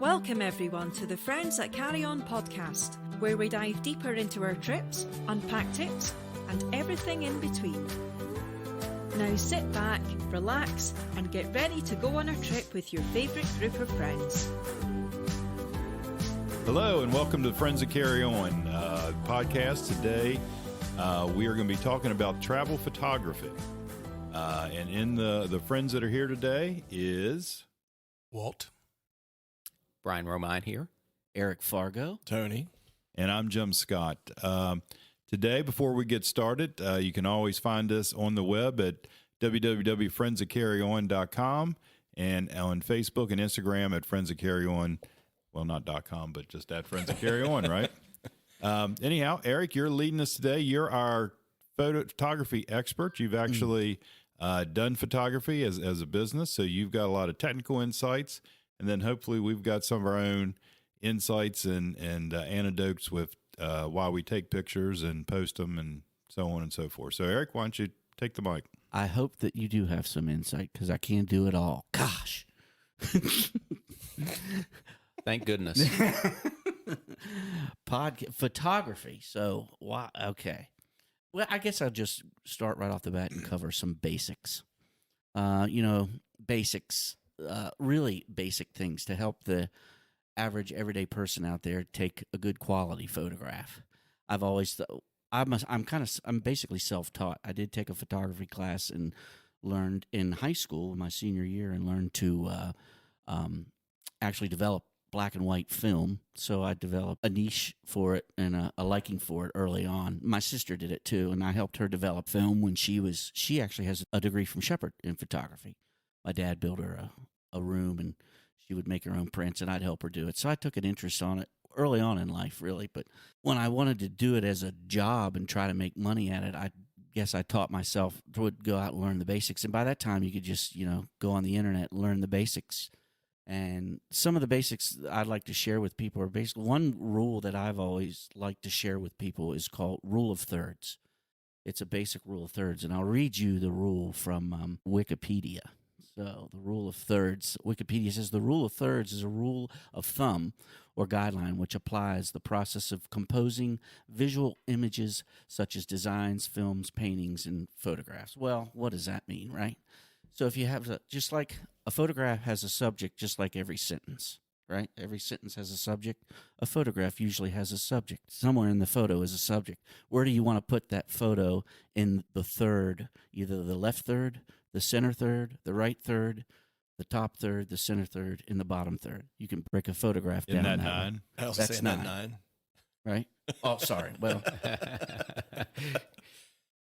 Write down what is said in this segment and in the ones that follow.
Welcome everyone to the Friends That Carry On podcast, where we dive deeper into our trips, unpack tips, and everything in between. Now sit back, relax, and get ready to go on a trip with your favourite group of friends. Hello and welcome to the Friends That Carry On podcast. Today we are going to be talking about travel photography. And in the friends that are here today is... Walt. Brian Romine here. Eric Fargo. Tony. And I'm Jim Scott. Today, before we get started, you can always find us on the web at www.friendsthatcarryon.com and on Facebook and Instagram at Friends That Carry On. Well, not .com, but just at Friends That Carry On, right? Anyhow, Eric, you're leading us today. You're our photography expert. You've actually done photography as a business, so you've got a lot of technical insights. And then hopefully we've got some of our own insights and anecdotes with why we take pictures and post them and so on and so forth. So, Eric, why don't you take the mic? I hope that you do have some insight because I can't do it all. Gosh. Thank goodness. Photography. So, why? Okay. Well, I guess I'll just start right off the bat and cover some basics. Basics. Really basic things to help the average everyday person out there take a good quality photograph. I've always I'm basically self-taught. I did take a photography class and learned in high school, my senior year, and learned to actually develop black and white film. So I developed a niche for it and a liking for it early on. My sister did it too, and I helped her develop film when she actually has a degree from Shepherd in photography. My dad built her a room, and she would make her own prints, and I'd help her do it. So I took an interest on it early on in life, really. But when I wanted to do it as a job and try to make money at it, I guess I taught myself to go out and learn the basics. And by that time, you could just, go on the internet and learn the basics. And some of the basics I'd like to share with people are basically one rule that I've always liked to share with people is called rule of thirds. It's a basic rule of thirds, and I'll read you the rule from Wikipedia. So the rule of thirds, Wikipedia says the rule of thirds is a rule of thumb or guideline which applies the process of composing visual images such as designs, films, paintings, and photographs. Well, what does that mean, right? So if you have just like a photograph has a subject, just like every sentence, right? Every sentence has a subject. A photograph usually has a subject. Somewhere in the photo is a subject. Where do you want to put that photo in the third, either the left third, the center third, the right third, the top third, the center third, and the bottom third? You can break a photograph down. Isn't that nine? I was saying that nine. Right? Oh, sorry. Well,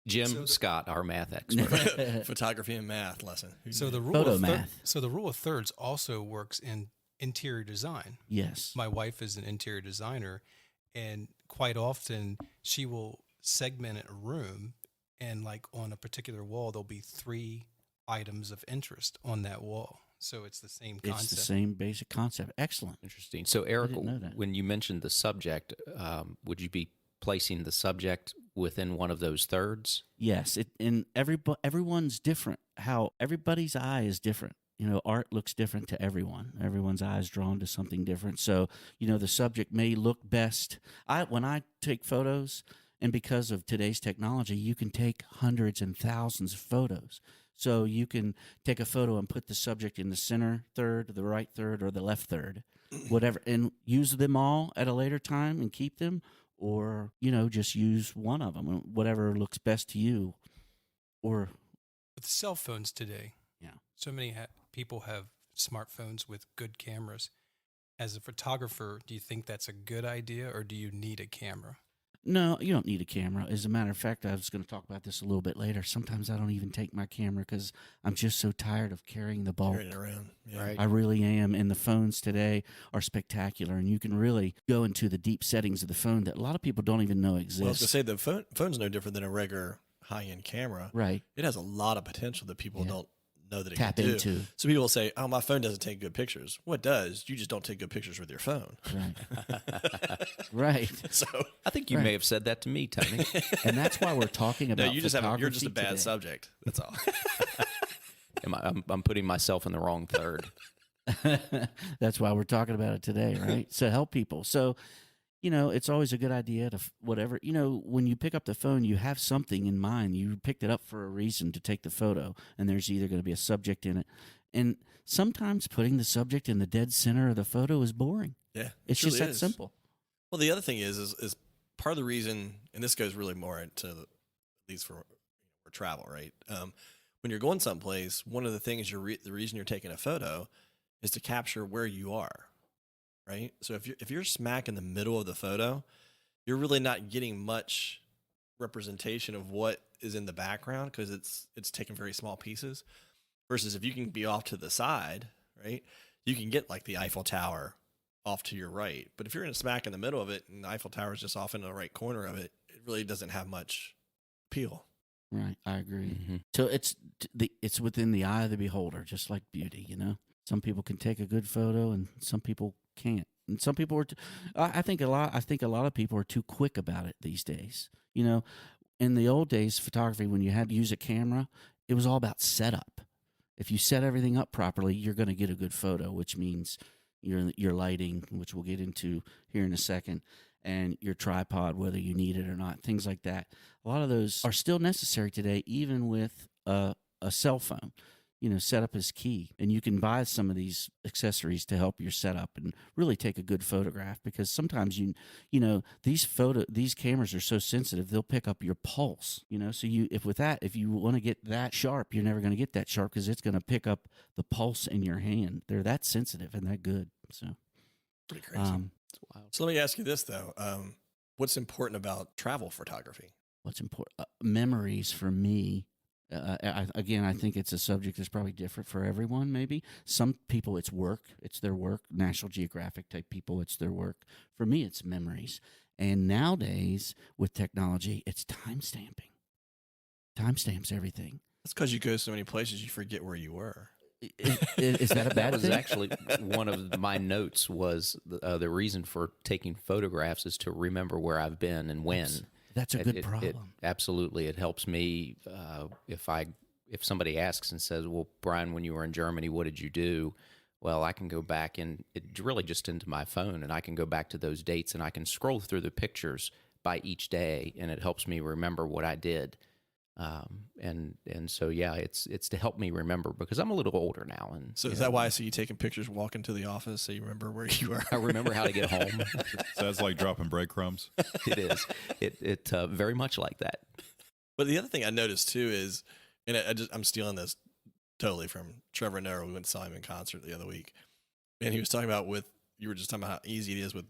Jim Scott, our math expert. Photography and math lesson. So the rule of thirds also works in interior design. Yes. My wife is an interior designer, and quite often she will segment a room, and like on a particular wall, there'll be 3 items of interest on that wall. So it's the same concept. It's the same basic concept. Excellent. Interesting. So, Eric, when you mentioned the subject, would you be placing the subject within one of those thirds? Yes. Everyone's different. How everybody's eye is different. Art looks different to everyone. Everyone's eye is drawn to something different. So, the subject may look best. When I take photos, and because of today's technology, you can take hundreds and thousands of photos. So you can take a photo and put the subject in the center third, the right third, or the left third, whatever, and use them all at a later time and keep them, or, just use one of them, whatever looks best to you. Or with cell phones today, so many people have smartphones with good cameras. As a photographer, do you think that's a good idea, or do you need a camera? No, you don't need a camera. As a matter of fact, I was going to talk about this a little bit later. Sometimes I don't even take my camera because I'm just so tired of carrying the bulk. Carrying it around. Yeah. Right. I really am. And the phones today are spectacular, and you can really go into the deep settings of the phone that a lot of people don't even know exist. Well, I was going to say, the phone's no different than a regular high-end camera. Right. It has a lot of potential that people don't know that it tap can do. into. So people will say, "Oh, my phone doesn't take good pictures." Well, it does. You just don't take good pictures with your phone. Right. Right. So I think you may have said that to me, Tony. And that's why we're talking about you're just a bad today. subject. That's all. I'm putting myself in the wrong third. That's why we're talking about it today, right? So help people. So, it's always a good idea to whatever, when you pick up the phone, you have something in mind. You picked it up for a reason to take the photo, and there's either going to be a subject in it. And sometimes putting the subject in the dead center of the photo is boring. Yeah. It's just that simple. Well, the other thing is part of the reason, and this goes really more into, at least for travel, right? When you're going someplace, one of the things the reason you're taking a photo is to capture where you are, right? So if you're smack in the middle of the photo, you're really not getting much representation of what is in the background because it's taken very small pieces. Versus if you can be off to the side, right, you can get like the Eiffel Tower off to your right. But if you're in smack in the middle of it and the Eiffel Tower is just off in the right corner of it, it really doesn't have much appeal. Right, I agree. Mm-hmm. So it's within the eye of the beholder, just like beauty. Some people can take a good photo, and some people can't. And some people I think a lot of people are too quick about it these days. In the old days, photography, when you had to use a camera, it was all about setup. If you set everything up properly, you're going to get a good photo, which means your lighting, which we'll get into here in a second, and your tripod, whether you need it or not, things like that. A lot of those are still necessary today, even with a cell phone. Setup is key, and you can buy some of these accessories to help your setup and really take a good photograph, because sometimes these cameras are so sensitive, they'll pick up your pulse, so if you want to get that sharp, you're never going to get that sharp because it's going to pick up the pulse in your hand. They're that sensitive and that good. So pretty crazy. It's wild. So let me ask you this though. What's important about travel photography? What's important? Memories for me. I think it's a subject that's probably different for everyone. Maybe some people it's work, it's their work. National Geographic type people, it's their work. For me, it's memories. And nowadays with technology, it's time stamping. Time stamps everything. That's because you go so many places, you forget where you were. Is that a bad thing? That was actually one of my notes was the reason for taking photographs is to remember where I've been and when. That's a good problem. Absolutely. It helps me if somebody asks and says, well, Brian, when you were in Germany, what did you do? Well, I can go back and it really just into my phone, and I can go back to those dates, and I can scroll through the pictures by each day, and it helps me remember what I did. And so, yeah, it's to help me remember, because I'm a little older now. And so is that why I see you taking pictures walking to the office so you remember where you are? I remember how to get home. So that's like dropping breadcrumbs. It is. It very much like that. But the other thing I noticed too is, and I'm stealing this totally from Trevor Noah. We went to saw him in concert the other week, and he was talking about you were just talking about how easy it is with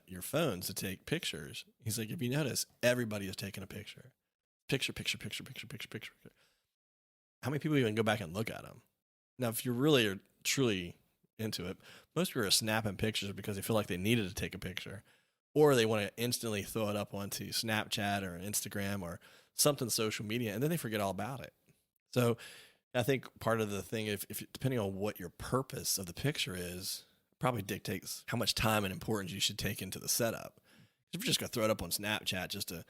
your phones to take pictures. He's like, if you notice, everybody is taking a picture. Picture. How many people even go back and look at them? Now, if you really are truly into it, most people are snapping pictures because they feel like they needed to take a picture, or they want to instantly throw it up onto Snapchat or Instagram or something social media, and then they forget all about it. So I think part of the thing, if depending on what your purpose of the picture is, probably dictates how much time and importance you should take into the setup. If you're just going to throw it up on Snapchat just to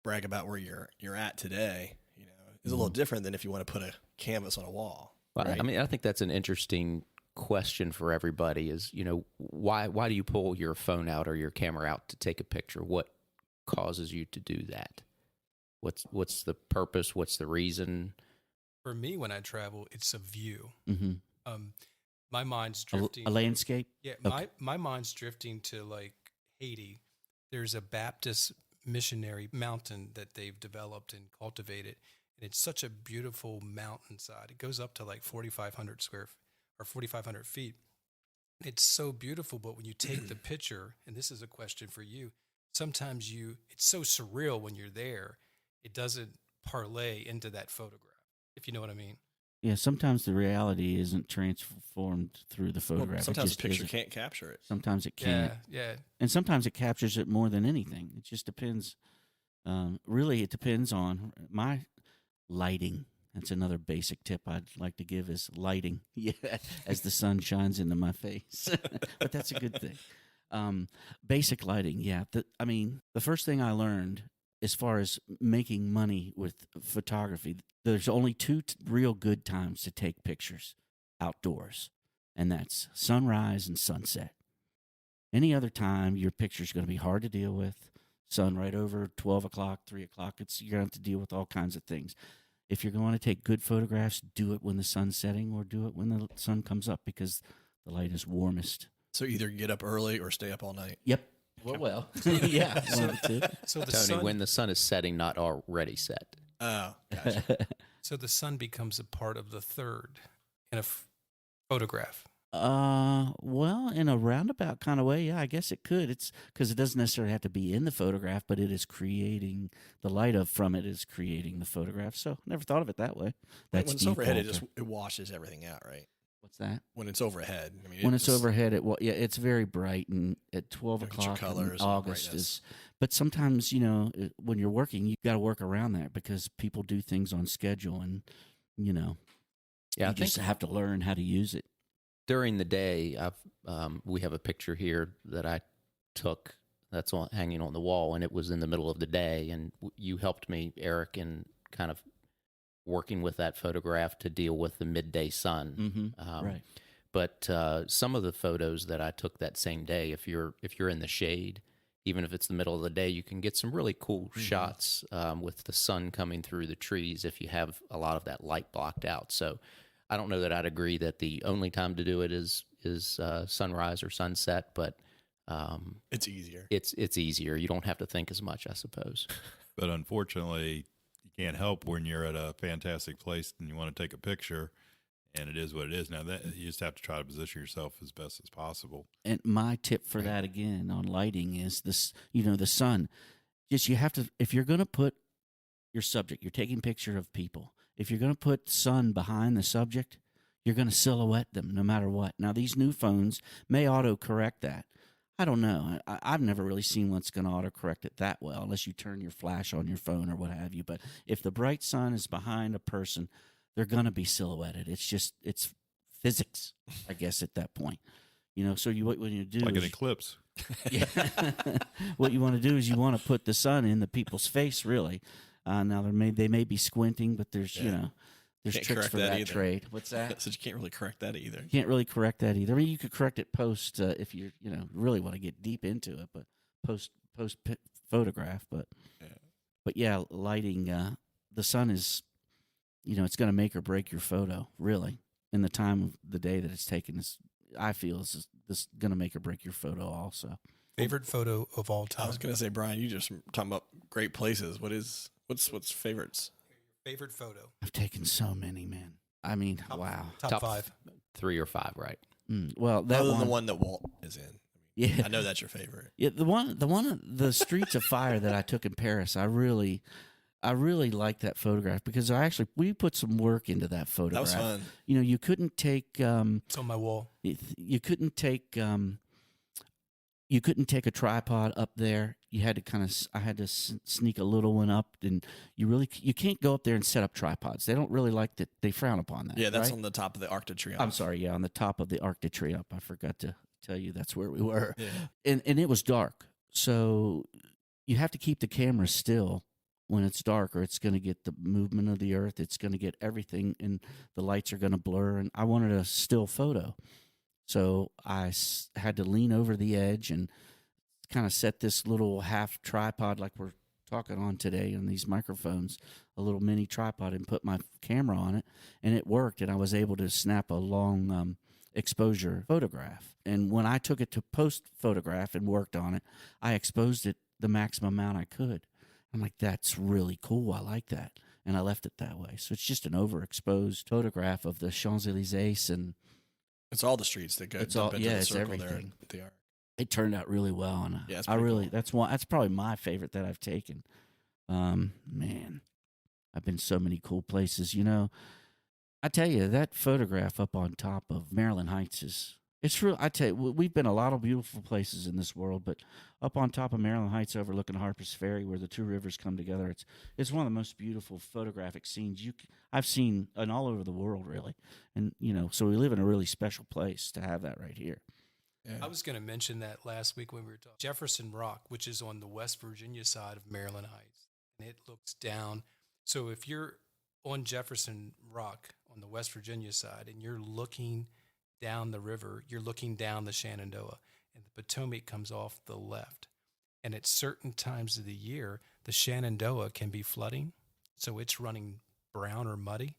brag about where you're at today, is a little different than if you want to put a canvas on a wall. Well, right? I mean, I think that's an interesting question for everybody is, why do you pull your phone out or your camera out to take a picture? What causes you to do that? What's the purpose? What's the reason? For me, when I travel, it's a view. Mm-hmm. My mind's drifting. A landscape? Yeah, okay. my mind's drifting to like Haiti. There's a Baptist missionary mountain that they've developed and cultivated, and it's such a beautiful mountainside. It goes up to like 4,500 feet. It's so beautiful, but when you take the picture, and this is a question for you, sometimes it's so surreal when you're there, it doesn't parlay into that photograph, if you know what I mean. Yeah, sometimes the reality isn't transformed through the photograph. Well, sometimes the picture can't capture it. Sometimes it can't. Yeah. And sometimes it captures it more than anything. It just depends. Really, it depends on my lighting. That's another basic tip I'd like to give is lighting. Yeah, as the sun shines into my face. But that's a good thing. Basic lighting, yeah. The first thing I learned as far as making money with photography, there's only two real good times to take pictures outdoors. and that's sunrise and sunset. Any other time, your picture's going to be hard to deal with. Sun right over 12 o'clock, 3 o'clock. You're going to have to deal with all kinds of things. If you're going to take good photographs, do it when the sun's setting or do it when the sun comes up because the light is warmest. So either get up early or stay up all night. Yep. Well, yeah. So the Tony, sun, when the sun is setting, not already set. Oh, gotcha. so the sun becomes a part of the third in a photograph. Well, in a roundabout kind of way, yeah, I guess it could. It's because it doesn't necessarily have to be in the photograph, but it is creating the light from it is creating the photograph. So never thought of it that way. When it's overhead, it washes everything out, right? What's that? When it's overhead, I mean, when it's overhead, it's very bright, and at 12 o'clock colors in August is. But sometimes, when you're working, you got to work around that because people do things on schedule, and you just have to learn how to use it. During the day, we have a picture here that I took that's hanging on the wall, and it was in the middle of the day. And you helped me, Eric, in kind of working with that photograph to deal with the midday sun. Mm-hmm. Right. But some of the photos that I took that same day, if you're in the shade, even if it's the middle of the day, you can get some really cool shots with the sun coming through the trees if you have a lot of that light blocked out. So I don't know that I'd agree that the only time to do it is sunrise or sunset, but it's easier. It's easier. You don't have to think as much, I suppose. But unfortunately, you can't help when you're at a fantastic place and you want to take a picture, and it is what it is. Now, that you just have to try to position yourself as best as possible. And my tip for that again on lighting is this: the sun. Just you have to, if you're going to put your subject, you're taking picture of people. If you're going to put sun behind the subject, you're going to silhouette them no matter what. Now, these new phones may auto-correct that. I don't know. I've never really seen what's going to auto-correct it that well, unless you turn your flash on your phone or what have you. But if the bright sun is behind a person, they're going to be silhouetted. It's physics, I guess, at that point. So what you do like is, an eclipse. Yeah. What you want to do is you want to put the sun in the people's face, really. Now they may be squinting, but there's there's tricks for that trade. What's that? So you can't really correct that either. You can't really correct that either. I mean, you could correct it post if you really want to get deep into it, but post photograph. But lighting. The sun is, it's going to make or break your photo. Really, in the time of the day that it's taken, I feel is this going to make or break your photo also. Favorite photo of all time? I was going to say, Brian, you just talking about great places. What's favorites? Favorite photo? I've taken so many, man. I mean, wow. Top 5. 3 or 5, right? Well, that Other one, than the one that Walt is in. yeah, I know that's your favorite. yeah. The Streets of Fire that I took in Paris. I really liked that photograph because we put some work into that photograph. That was fun. You couldn't take. It's on my wall. You couldn't take. You couldn't take a tripod up there. You had to I had to sneak a little one up, and you can't go up there and set up tripods. They don't really like that. They frown upon that. Yeah, that's right? on the top of the Arc de Triomphe. I'm sorry. Yeah, on the top of the Arc de Triomphe. I forgot to tell you that's where we were. Yeah. And it was dark, so you have to keep the camera still when it's dark, or it's going to get the movement of the earth. It's going to get everything, and the lights are going to blur. And I wanted a still photo. So I had to lean over the edge and kind of set this little half tripod like we're talking on today on these microphones, a little mini tripod, and put my camera on it, and it worked, and I was able to snap a long exposure photograph. And when I took it to post-photograph and worked on it, I exposed it the maximum amount I could. I'm like, that's really cool. I like that. And I left it that way. So it's just an overexposed photograph of the Champs-Élysées, and it's all the streets that go it's dump all, into yeah, the it's circle everything. there at the Arc. It turned out really well, and Yeah, it's I really cool. that's probably my favorite that I've taken. Man, I've been so many cool places. I tell you, that photograph up on top of Maryland Heights it's real. I tell you, we've been a lot of beautiful places in this world, but up on top of Maryland Heights, overlooking Harper's Ferry, where the two rivers come together, it's one of the most beautiful photographic scenes I've seen and all over the world, really. And so we live in a really special place to have that right here. Yeah. I was going to mention that last week when we were talking. Jefferson Rock, which is on the West Virginia side of Maryland Heights, and it looks down. So if you're on Jefferson Rock on the West Virginia side and you're looking down the river, you're looking down the Shenandoah, and the Potomac comes off the left. And at certain times of the year, the Shenandoah can be flooding, so it's running brown or muddy,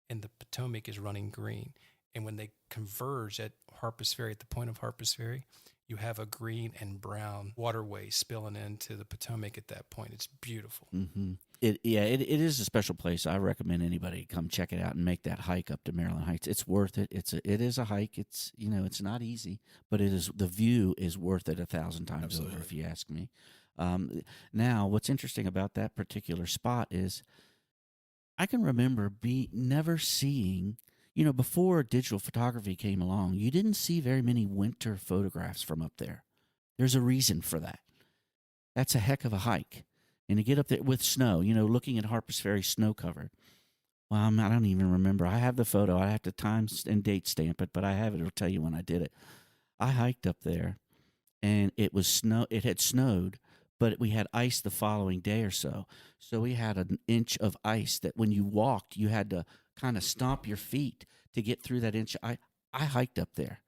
and the Potomac is running green. And when they converge at Harpers Ferry, at the point of Harpers Ferry, you have a green and brown waterway spilling into the Potomac at that point. It's beautiful. Mm-hmm. It is a special place. I recommend anybody come check it out and make that hike up to Maryland Heights. It's worth it. It is a hike. It's it's not easy, but the view is worth it 1,000 times Absolutely. over, if you ask me. Now, what's interesting about that particular spot is I can remember never seeing. Before digital photography came along, you didn't see very many winter photographs from up there. There's a reason for that. That's a heck of a hike. And to get up there with snow, looking at Harpers Ferry snow covered. Well, I don't even remember. I have the photo. I have to time and date stamp it, but I have it. It'll tell you when I did it. I hiked up there, and it had snowed, but we had ice the following day or so. So we had an inch of ice that when you walked, you had to kind of stomp your feet to get through that inch. I hiked up there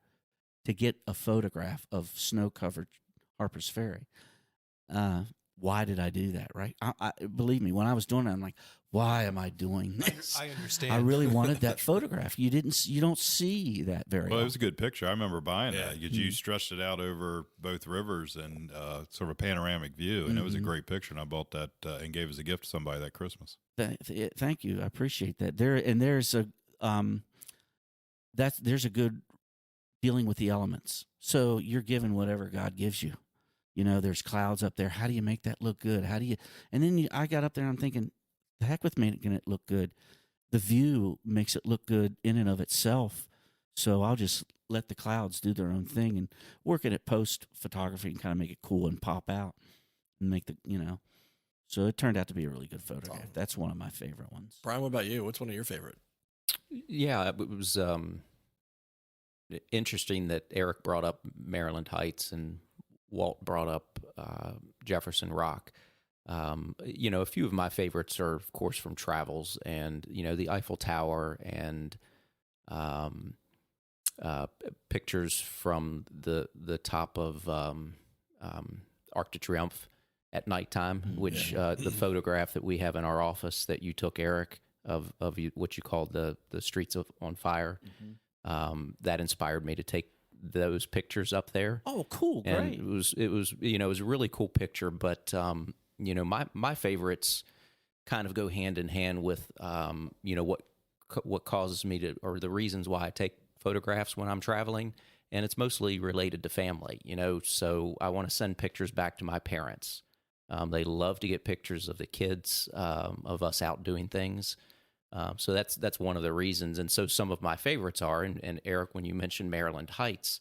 to get a photograph of snow-covered Harpers Ferry. Why did I do that, right? I believe me, when I was doing it, I'm like, why am I doing this? I understand. I really wanted that photograph. You don't see that very Well, it often. was a good picture. I remember buying Yeah. that. You stretched it out over both rivers and sort of a panoramic view, and it was a great picture. And I bought that and gave as a gift to somebody that Christmas. Thank you. I appreciate that. There's a good dealing with the elements. So you're given whatever God gives you. There's clouds up there. How do you make that look good? And then I got up there and I'm thinking, the heck with making it look good. The view makes it look good in and of itself. So I'll just let the clouds do their own thing and work at post photography and kind of make it cool and pop out and make So it turned out to be a really good photograph. Awesome. That's one of my favorite ones. Brian, what about you? What's one of your favorite? Yeah, it was interesting that Eric brought up Maryland Heights and Walt brought up Jefferson Rock. A few of my favorites are, of course, from travels, and the Eiffel Tower and pictures from the top of Arc de Triomphe at nighttime, which the photograph that we have in our office that you took, Eric, of what you called the streets on fire. That inspired me to take those pictures up there. Oh, cool! Great. And it was a really cool picture. But my favorites kind of go hand in hand with what causes me to, or the reasons why I take photographs when I'm traveling, and it's mostly related to family. So I want to send pictures back to my parents. They love to get pictures of the kids, of us out doing things. So that's one of the reasons. And so some of my favorites are, and Eric, when you mentioned Maryland Heights,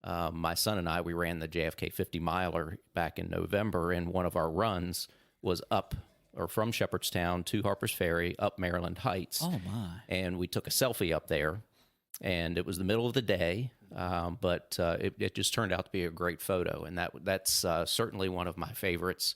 my son and I, we ran the JFK 50 miler back in November, and one of our runs was from Shepherdstown to Harpers Ferry, up Maryland Heights. Oh my. And we took a selfie up there, and it was the middle of the day, but it just turned out to be a great photo. And that's certainly one of my favorites.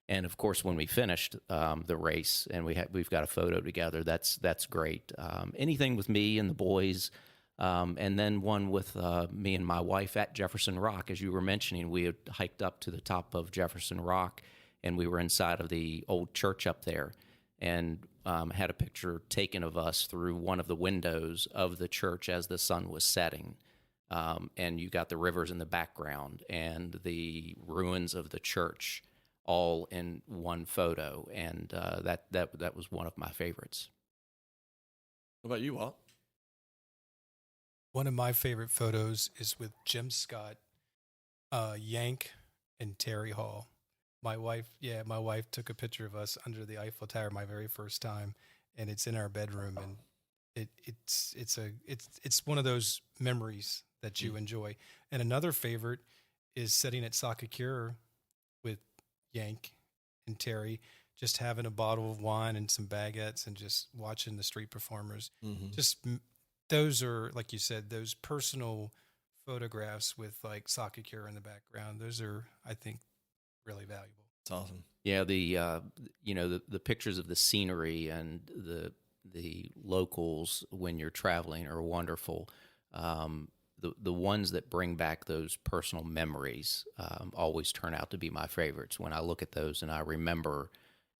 And of course, when we finished the race and we've got a photo together, that's great. Anything with me and the boys, and then one with me and my wife at Jefferson Rock. As you were mentioning, we had hiked up to the top of Jefferson Rock, and we were inside of the old church up there, and had a picture taken of us through one of the windows of the church as the sun was setting. And you got the rivers in the background and the ruins of the church all in one photo, and that was one of my favorites. What about you, Walt? One of my favorite photos is with Jim Scott, Yank, and Terry Hall. My wife took a picture of us under the Eiffel Tower my very first time, and it's in our bedroom, and it's one of those memories that you enjoy. And another favorite is sitting at Sakakura with Yank and Terry, just having a bottle of wine and some baguettes and just watching the street performers. Those are, like you said, those personal photographs with like Sakakura in the background. Those are, I think, really valuable. It's awesome. Yeah, the pictures of the scenery and the locals when you're traveling are wonderful. the ones that bring back those personal memories always turn out to be my favorites. When I look at those and I remember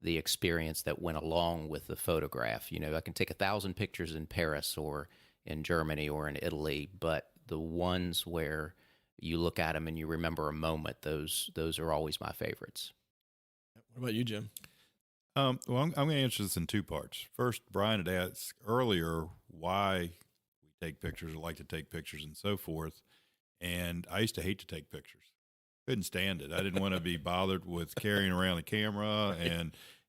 the experience that went along with the photograph. You know, I can take 1,000 pictures in Paris or in Germany or in Italy, but the ones where you look at them and you remember a moment, those are always my favorites. What about you, Jim? Well, I'm going to answer this in two parts. First, Brian had asked earlier why we take pictures or like to take pictures and so forth. And I used to hate to take pictures. Couldn't stand it. I didn't want to be bothered with carrying around the camera.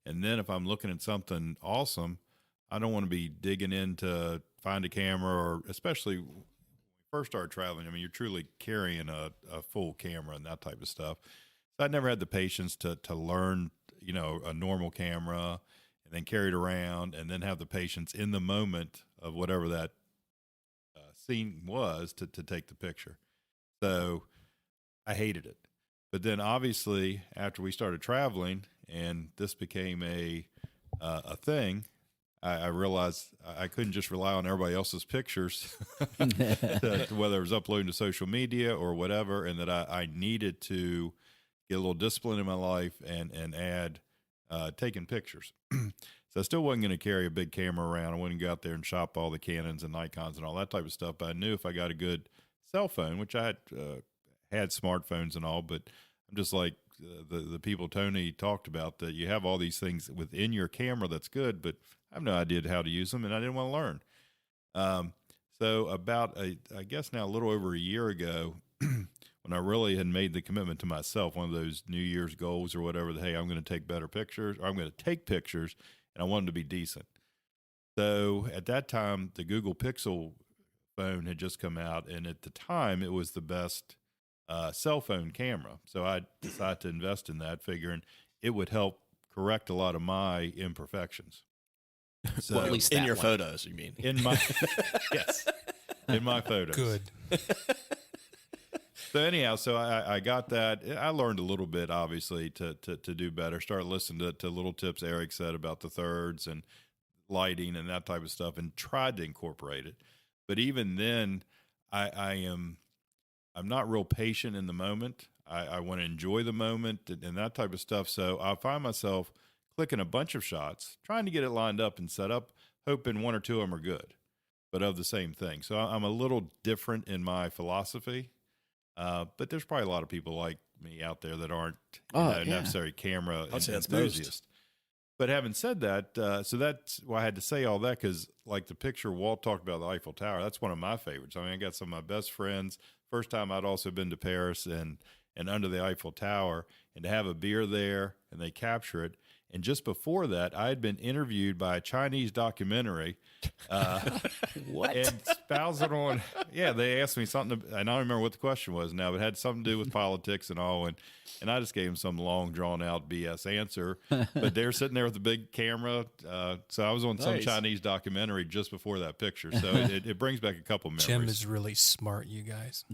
And then if I'm looking at something awesome, I don't want to be digging in to find a camera, or especially when we first started traveling. I mean, you're truly carrying a full camera and that type of stuff. So I'd never had the patience to learn, you know, a normal camera and then carry it around and then have the patience in the moment of whatever that scene was to take the picture. So I hated it. But then obviously after we started traveling and this became a thing, I realized I couldn't just rely on everybody else's pictures, whether it was uploading to social media or whatever, and that I needed to get a little discipline in my life and add taking pictures. So I still wasn't going to carry a big camera around. I wouldn't go out there and shop all the Canons and Nikons and all that type of stuff. But I knew if I got a good cell phone, which I had smartphones and all, but I'm just like the people Tony talked about, that you have all these things within your camera that's good, but I have no idea how to use them, and I didn't want to learn. So about, I guess now a little over a year ago, when I really had made the commitment to myself, one of those New Year's goals or whatever, that, hey, I'm going to take better pictures, or I'm going to take pictures, and I wanted to be decent. So at that time, the Google Pixel phone had just come out, and at the time, it was the best cell phone camera. So I decided to invest in that, figuring it would help correct a lot of my imperfections. So Well, at least in that your one. photos, you mean? in my yes, in my photos. Good. So anyhow, so I got that. I learned a little bit, obviously, to do better. Started listening to little tips Eric said about the thirds and lighting and that type of stuff, and tried to incorporate it. But even then, I'm not real patient in the moment. I want to enjoy the moment and that type of stuff. So I find myself clicking a bunch of shots, trying to get it lined up and set up, hoping one or two of them are good, but of the same thing. So I'm a little different in my philosophy. But there's probably a lot of people like me out there that aren't necessary camera I'd say that's enthusiasts. But having said that, so that's why I had to say all that, because like the picture Walt talked about, the Eiffel Tower, that's one of my favorites. I mean, I got some of my best friends. First time I'd also been to Paris and under the Eiffel Tower, and to have a beer there and they capture it. And just before that, I had been interviewed by a Chinese documentary. What? And spousing on, yeah, they asked me something, and I don't remember what the question was now, but it had something to do with politics and all. And I just gave them some long, drawn out BS answer. But they're sitting there with a big camera. So I was on some Nice. Chinese documentary just before that picture. So it brings back a couple memories. Jim is really smart, you guys.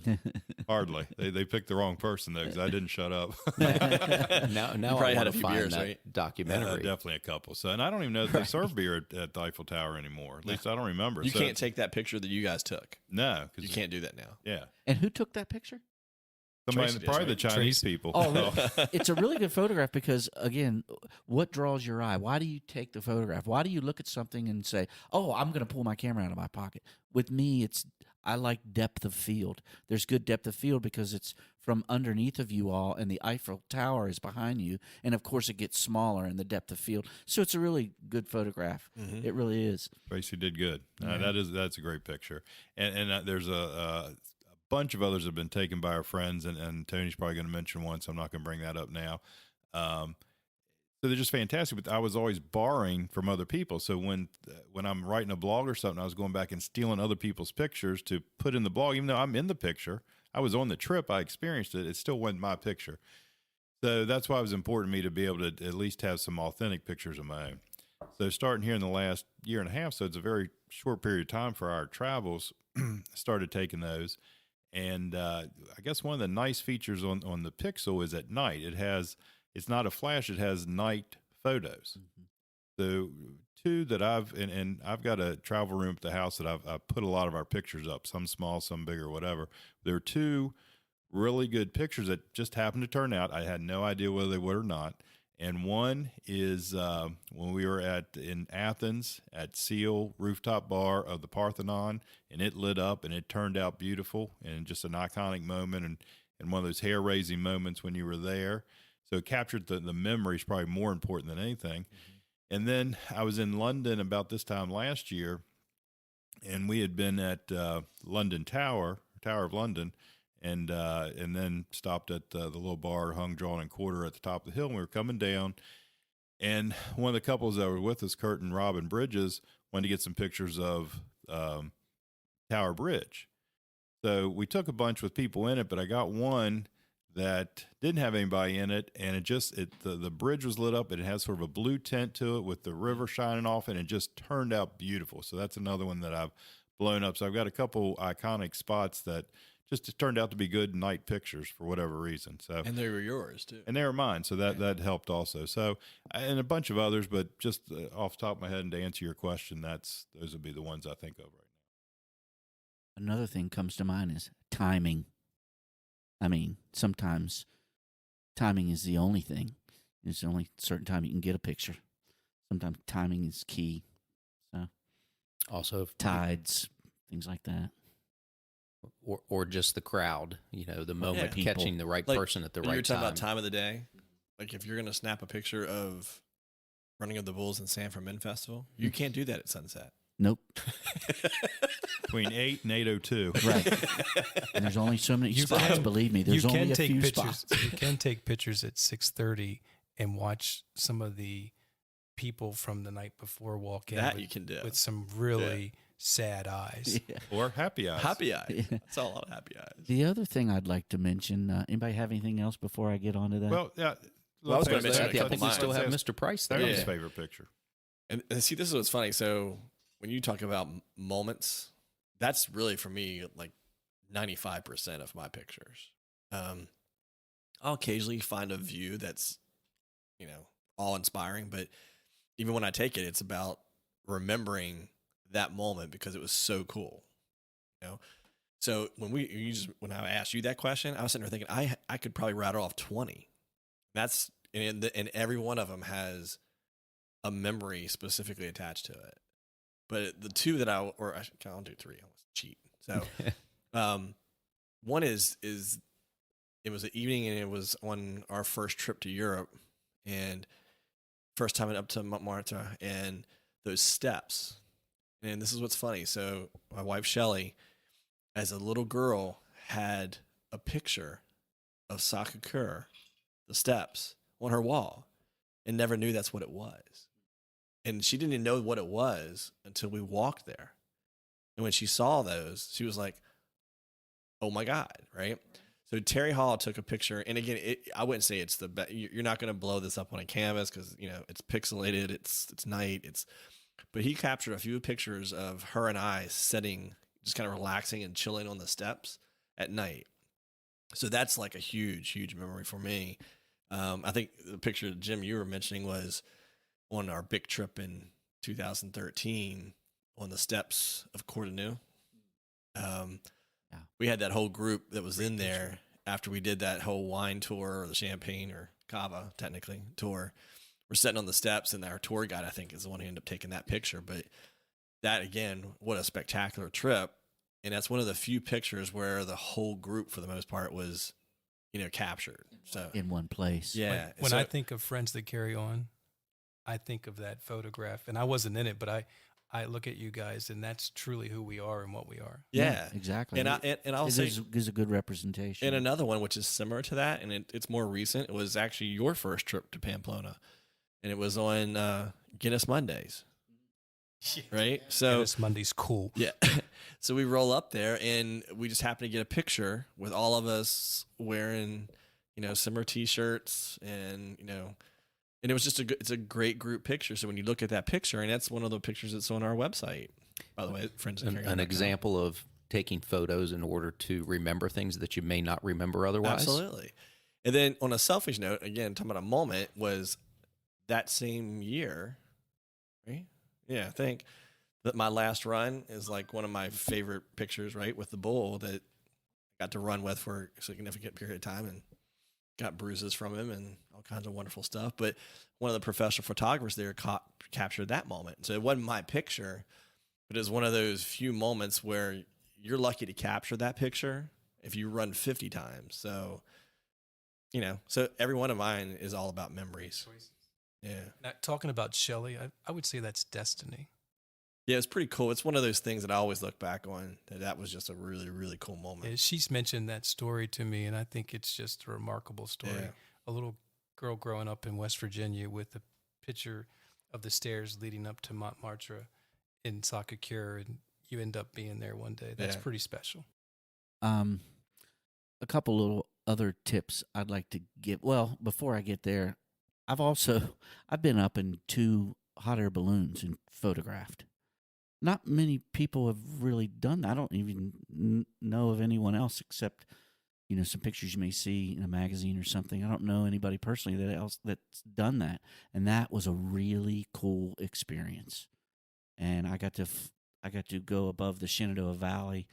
Hardly. They picked the wrong person, though, because I didn't shut up. now You I probably had want a to few find beers, that right? documentary. Definitely a couple. So, and I don't even know if they serve beer at the Eiffel Tower anymore. At least I don't remember. You So- can't take that picture that you guys took. No, You because can't do that now. yeah, And who took that picture? somebody, Tracy did, probably right? the Chinese people. Oh, it's a really good photograph because, again, what draws your eye? Why do you take the photograph? Why do you look at something and say, "Oh, I'm going to pull my camera out of my pocket"? With me, I like depth of field. There's good depth of field because it's from underneath of you all, and the Eiffel Tower is behind you, and of course it gets smaller in the depth of field. So it's a really good photograph. Mhm. It really is. Tracy did good. Yeah. That's a great picture. And there's a bunch of others that have been taken by our friends, and Tony's probably going to mention one, so I'm not going to bring that up now. So they're just fantastic. But I was always borrowing from other people. So when I'm writing a blog or something, I was going back and stealing other people's pictures to put in the blog. Even though I'm in the picture, I was on the trip, I experienced it. It still wasn't my picture. So that's why it was important to me to be able to at least have some authentic pictures of my own. So starting here in the last year and a half, so it's a very short period of time for our travels, started taking those. And I guess one of the nice features on the Pixel is at night. It's not a flash, it has night photos. So two that and I've got a travel room at the house that I've put a lot of our pictures up, some small, some bigger, whatever. There are two really good pictures that just happened to turn out. I had no idea whether they would or not. And one is when we were in Athens at Seal Rooftop Bar of the Parthenon, and it lit up and it turned out beautiful and just an iconic moment and one of those hair-raising moments when you were there. So it captured the memories, probably more important than anything. Mm-hmm. And then I was in London about this time last year, and we had been at London Tower of London, and then stopped at the little bar hung, drawn, and quarter at the top of the hill. And we were coming down, and one of the couples that were with us, Kurt and Robin Bridges, wanted to get some pictures of Tower Bridge. So we took a bunch with people in it, but I got one that didn't have anybody in it, and the bridge was lit up, and it has sort of a blue tint to it with the river shining off, and it just turned out beautiful. So that's another one that I've blown up. So I've got a couple iconic spots that just turned out to be good night pictures for whatever reason. So and they were yours too, and they were mine. So that helped also. So and a bunch of others, but just off the top of my head, and to answer your question, those would be the ones I think of right now. Another thing comes to mind is timing. I mean, sometimes timing is the only thing. There's only a certain time you can get a picture. Sometimes timing is key. So also tides, things like that. Or just the crowd, the moment, Yeah. catching the right person at the right time. You're talking about time of the day. Like if you're going to snap a picture of Running of the Bulls and Sanford Men Festival, you can't do that at sunset. Nope. Between 8 and 8:02. Right. And there's only so many spots, believe me. There's only a few spots. You can take pictures at 6:30 and watch some of the people from the night before walk in. That you can do. With some really sad eyes. Yeah. Or happy eyes. Happy eyes. Yeah. It's all about happy eyes. The other thing I'd like to mention, anybody have anything else before I get on to that? Well, yeah. Well, I was gonna mention I think we mine. still have Mr. Price there. There's Yeah. favorite picture. And see, this is what's funny. So when you talk about moments, that's really for me like 95% of my pictures. I'll occasionally find a view that's, awe-inspiring, but even when I take it, it's about remembering that moment because it was so cool. So when I asked you that question, I was sitting there thinking I could probably rattle off 20. That's and every one of them has a memory specifically attached to it. But the two that I'll do three. I was cheat. So, one is it was an evening and it was on our first trip to Europe and first time up to Montmartre and those steps. And this is what's funny. So my wife Shelley, as a little girl, had a picture of Sacré-Cœur, the steps, on her wall, and never knew that's what it was. And she didn't even know what it was until we walked there. And when she saw those, she was like, "Oh my God!" Right? So Terry Hall took a picture, and again, I wouldn't say it's the best. You're not going to blow this up on a canvas because it's pixelated, it's night, But he captured a few pictures of her and I sitting, just kind of relaxing and chilling on the steps at night. So that's like a huge, huge memory for me. I think the picture that Jim you were mentioning was on our big trip in 2013 on the steps of Courtenay. We had that whole group that was in there after we did that whole wine tour or the champagne or cava technically tour. We're sitting on the steps and our tour guide, I think, is the one who ended up taking that picture. But that, again, what a spectacular trip. And that's one of the few pictures where the whole group, for the most part, was, captured. So in one place. yeah. When I think of Friends That Carry On, I think of that photograph. And I wasn't in it, but I look at you guys, and that's truly who we are and what we are. Yeah, exactly. And I'll say is a good representation. and another one which is similar to that, and it's more recent. It was actually your first trip to Pamplona, and it was on Guinness Mondays, right? So This Monday's cool. yeah, so we roll up there, and we just happen to get a picture with all of us wearing, similar T-shirts, and and it was just it's a great group picture. So when you look at that picture, and that's one of the pictures that's on our website, by the way, friends. An example of taking photos in order to remember things that you may not remember otherwise. Absolutely. And then on a selfish note, again, talking about a moment, was that same year, February. Yeah, I think that my last run is like one of my favorite pictures, right, with the bull that I got to run with for a significant period of time and got bruises from him and all kinds of wonderful stuff. But one of the professional photographers there captured that moment. So it wasn't my picture, but it was one of those few moments where you're lucky to capture that picture if you run 50 times. So, so every one of mine is all about memories. Yeah. Now, talking about Shelley, I would say that's destiny. Yeah, it's pretty cool. It's one of those things that I always look back on, that was just a really, really cool moment. Yeah, she's mentioned that story to me, and I think it's just a remarkable story. Yeah. A little girl growing up in West Virginia with a picture of the stairs leading up to Montmartre in Sacré-Cœur, and you end up being there one day. That's pretty special. A couple little other tips I'd like to give. Well, before I get there, I've been up in 2 hot air balloons and photographed. Not many people have really done that. I don't even know of anyone else except, some pictures you may see in a magazine or something. I don't know anybody personally that's done that. And that was a really cool experience. And I got to go above the Shenandoah Valley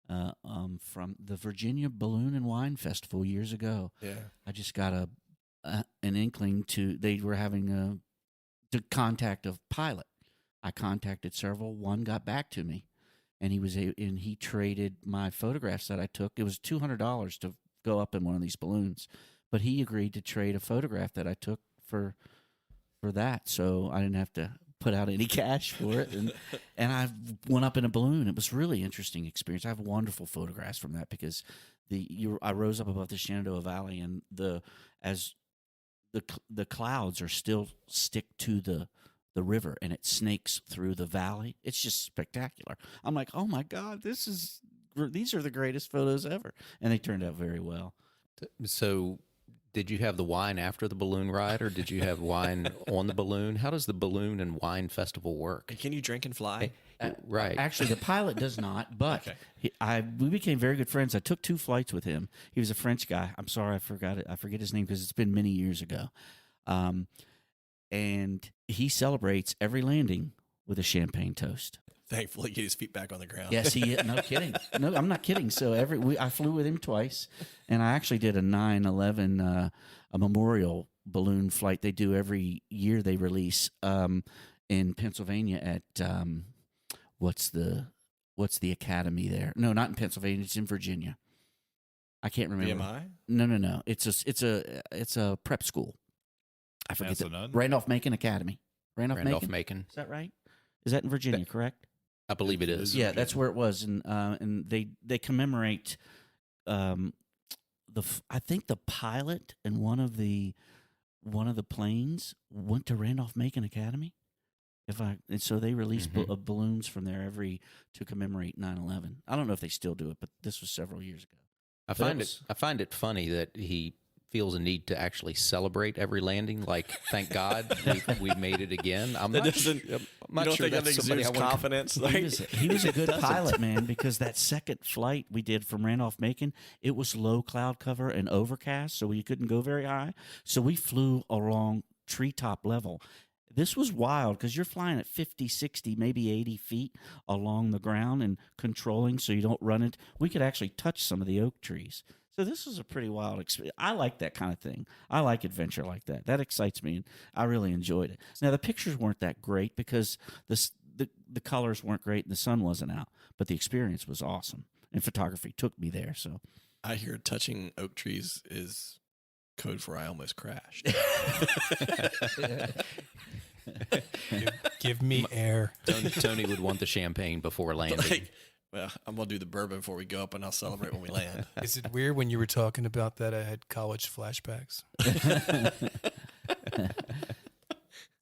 from the Virginia Balloon and Wine Festival years ago. Yeah. I just got an inkling they were having to contact a pilot. I contacted several. One got back to me, and he traded my photographs that I took. It was $200 to go up in one of these balloons, but he agreed to trade a photograph that I took for that, so I didn't have to put out any cash for it. And I went up in a balloon. It was a really interesting experience. I have wonderful photographs from that because I rose up above the Shenandoah Valley, and the clouds are still stick to the river, and it snakes through the valley. It's just spectacular. I'm like, oh my God, these are the greatest photos ever. And they turned out very well. So did you have the wine after the balloon ride, or did you have wine on the balloon? How does the balloon and wine festival work? Can you drink and fly? Right. Actually, the pilot does not, but we became very good friends. I took 2 flights with him. He was a French guy. I'm sorry, I forgot it. I forget his name because it's been many years ago. And he celebrates every landing with a champagne toast. Thankfully, get his feet back on the ground. Yes, no kidding. No, I'm not kidding. So I flew with him twice, and I actually did a 9/11 a memorial balloon flight. They do every year. They release in Pennsylvania at what's the academy there? No, not in Pennsylvania. It's in Virginia. I can't remember. BMI? No. It's a prep school. I forget that. Randolph-Macon Academy. Randolph-Macon. Is that right? Is that in Virginia? Correct. I believe it is. Yeah, that's where it was, and they commemorate I think the pilot and one of the planes went to Randolph-Macon Academy. And so they release balloons from there to commemorate 9/11. I don't know if they still do it, but this was several years ago. I find it funny that he feels a need to actually celebrate every landing. Like, thank God we made it again. I'm not sure that's somebody I want confidence. He was a good pilot, man, because that second flight we did from Randolph-Macon, it was low cloud cover and overcast, so we couldn't go very high. So we flew along treetop level. This was wild because you're flying at 50, 60, maybe 80 feet along the ground and controlling so you don't run it. We could actually touch some of the oak trees. So this was a pretty wild experience. I like that kind of thing. I like adventure like that. That excites me, and I really enjoyed it. Now, the pictures weren't that great because the colors weren't great and the sun wasn't out, but the experience was awesome, and photography took me there. So I hear touching oak trees is code for I almost crashed. Give me air. Tony would want the champagne before landing. Well, I'm going to do the bourbon before we go up, and I'll celebrate when we land. Is it weird when you were talking about that? I had college flashbacks.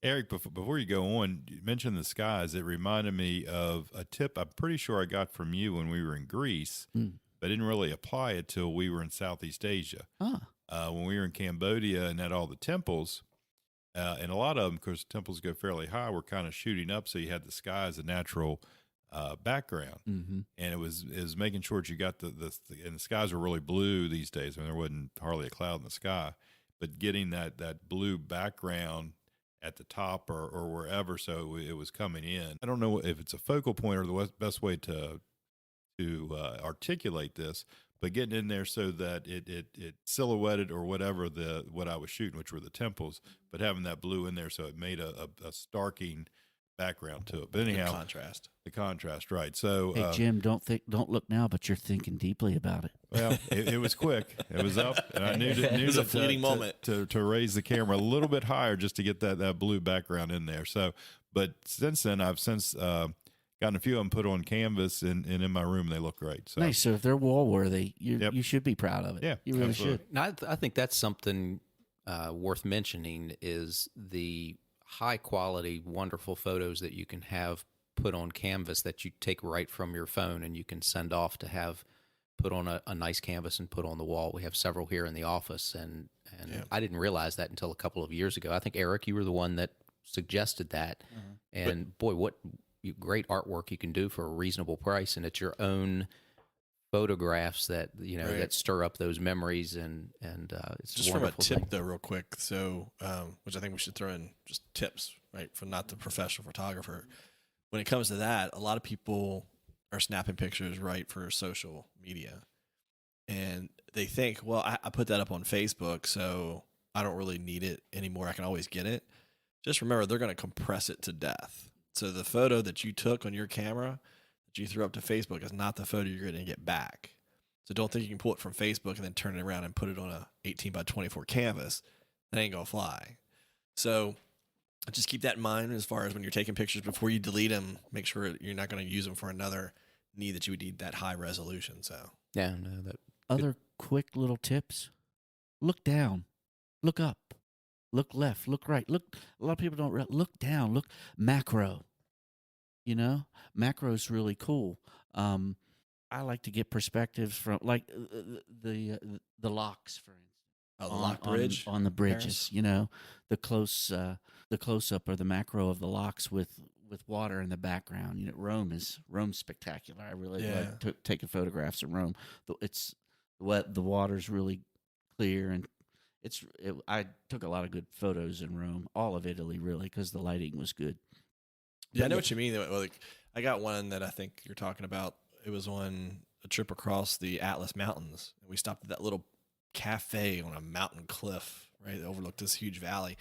Eric, before you go on, you mentioned the skies. It reminded me of a tip I'm pretty sure I got from you when we were in Greece, but I didn't really apply it till we were in Southeast Asia. When we were in Cambodia and at all the temples, and a lot of them, because temples go fairly high, were kind of shooting up, so you had the sky as a natural background, and it was making sure that you got and the skies were really blue these days. I mean, there wasn't hardly a cloud in the sky, but getting that blue background at the top or wherever, so it was coming in. I don't know if it's a focal point or the best way to articulate this, but getting in there so that it silhouetted or whatever what I was shooting, which were the temples, but having that blue in there so it made a starking background to it. But anyhow, the contrast, right? So, hey Jim, don't look now, but you're thinking deeply about it. Well, it was quick. It was up, and I knew it was a fleeting moment to raise the camera a little bit higher just to get that blue background in there. So, but since then, I've gotten a few of them put on canvas, and in my room they look great. So. Nice. So if they're wall worthy, you should be proud of it. Yeah, you really absolutely. should. Now, I think that's something worth mentioning is the high quality, wonderful photos that you can have put on canvas that you take right from your phone and you can send off to have put on a nice canvas and put on the wall. We have several here in the office, and I didn't realize that until a couple of years ago. I think, Eric, you were the one that suggested that. And boy, what great artwork you can do for a reasonable price, and it's your own photographs that that stir up those memories, and it's just from a tip though, real quick. So, which I think we should throw in just tips, right, for not the professional photographer. When it comes to that, a lot of people are snapping pictures, right, for social media, and they think, well, I put that up on Facebook, so I don't really need it anymore. I can always get it. Just remember, they're going to compress it to death. So the photo that you took on your camera that you threw up to Facebook is not the photo you're going to get back. So don't think you can pull it from Facebook and then turn it around and put it on a 18 by 24 canvas. That ain't going to fly. So just keep that in mind as far as when you're taking pictures before you delete them. Make sure you're not going to use them for another need that you would need that high resolution. So Other quick little tips: look down, look up. Look left, look right. Look. A lot of people don't look down. Look macro. Macro is really cool. I like to get perspectives from like the locks, for instance. Oh, the lock bridge on the bridges. The close up or the macro of the locks with water in the background. Rome's spectacular. I really like taking photographs of Rome. The water's really clear and. I took a lot of good photos in Rome, all of Italy, really, because the lighting was good. Yeah, I know what you mean. Like, I got one that I think you're talking about. It was on a trip across the Atlas Mountains. And we stopped at that little cafe on a mountain cliff, right, that overlooked this huge valley.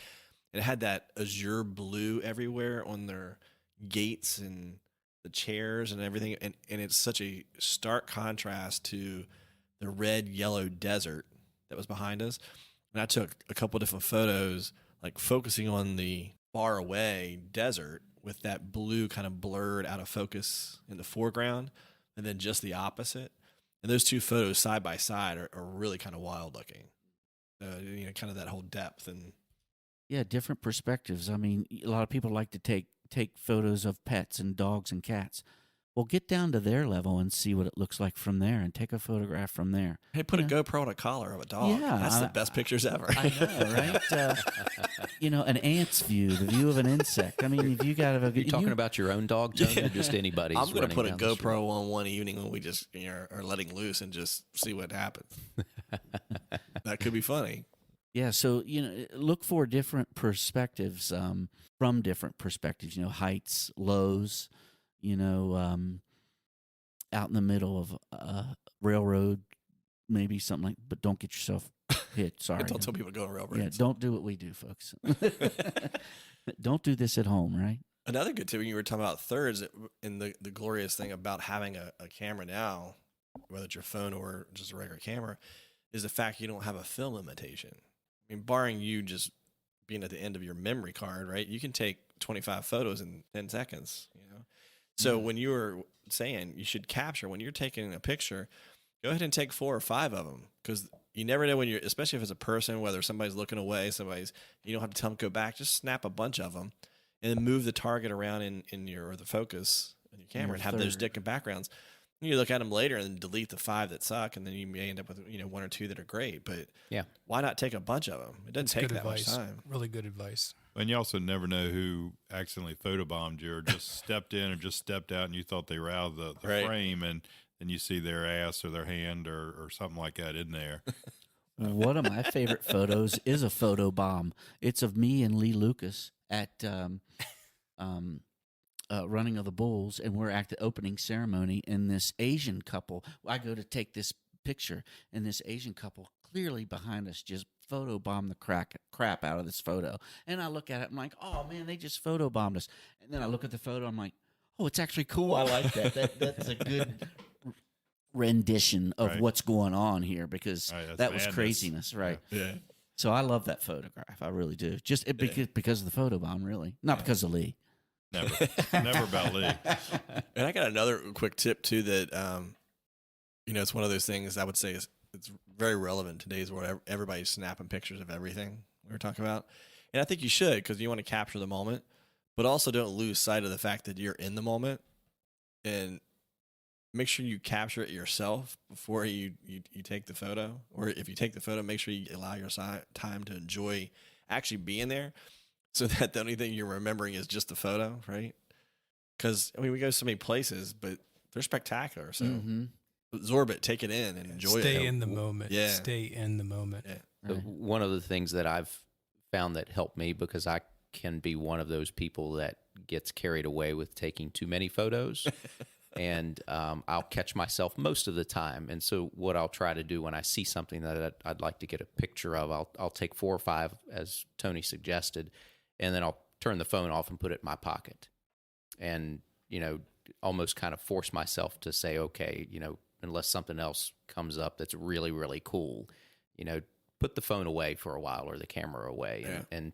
And it had that azure blue everywhere on their gates and the chairs and everything. And it's such a stark contrast to the red, yellow desert that was behind us. And I took a couple different photos, like focusing on the far away desert with that blue kind of blurred out of focus in the foreground, and then just the opposite. And those two photos side by side are really kind of wild looking. Kind of that whole depth and different perspectives. I mean, a lot of people like to take photos of pets and dogs and cats. Well, get down to their level and see what it looks like from there and take a photograph from there. Hey, put a GoPro on a collar of a dog. Yeah. That's the best pictures ever. I know, right? An ant's view, the view of an insect. I mean, if you got you talking about your own dog, Tony, or just anybody's? I'm going to put a GoPro on one evening when we just are letting loose and just see what happens. That could be funny. Yeah, so, look for different perspectives from different perspectives, heights, lows, out in the middle of a railroad, maybe something like, but don't get yourself hit. Sorry. Don't tell people to go on railroads. Yeah, don't do what we do, folks. Don't do this at home, right? Another good tip when you were talking about thirds, and the glorious thing about having a camera now, whether it's your phone or just a regular camera, is the fact you don't have a film limitation. I mean, barring you just being at the end of your memory card, right? You can take 25 photos in 10 seconds, So when you were saying you should capture, when you're taking a picture, go ahead and take 4 or 5 of them, because you never know when you're, especially if it's a person, whether somebody's looking away, you don't have to tell them to go back, just snap a bunch of them and then move the target around in your, the focus in your camera and have those different backgrounds. You look at them later and then delete the 5 that suck, and then you may end up with 1 or 2 that are great. But why not take a bunch of them? It doesn't take that much time. Really good advice. And you also never know who accidentally photobombed you or just stepped in or just stepped out and you thought they were out of the frame, and then you see their ass or their hand or something like that in there. One of my favorite photos is a photo bomb. It's of me and Lee Lucas at Running of the Bulls, and we're at the opening ceremony, and this Asian couple, I go to take this picture, and this Asian couple clearly behind us just photobombed the crap out of this photo. And I look at it, I'm like, oh man, they just photobombed us. And then I look at the photo, I'm like, oh, it's actually cool. I like that. That's a good rendition of Right. what's going on here, because Right, that was madness. craziness, right? Yeah. So I love that photograph. I really do. Just because of the photobomb, really, not because of Lee. Never about Lee. And I got another quick tip too that it's one of those things I would say it's very relevant in today's world. Everybody's snapping pictures of everything we were talking about, and I think you should, because you want to capture the moment, but also don't lose sight of the fact that you're in the moment, and make sure you capture it yourself before you take the photo. Or if you take the photo, make sure you allow your time to enjoy actually being there, so that the only thing you're remembering is just the photo, right? Because, I mean, we go so many places, but they're spectacular. So absorb it, take it in, and enjoy it. Stay in the moment. Yeah. Stay in the moment. Yeah. Right. One of the things that I've found that helped me, because I can be one of those people that gets carried away with taking too many photos. And I'll catch myself most of the time. And so what I'll try to do when I see something that I'd like to get a picture of, I'll take 4 or 5, as Tony suggested, and then I'll turn the phone off and put it in my pocket. And, almost kind of force myself to say, okay, unless something else comes up that's really, really cool, put the phone away for a while, or the camera away, and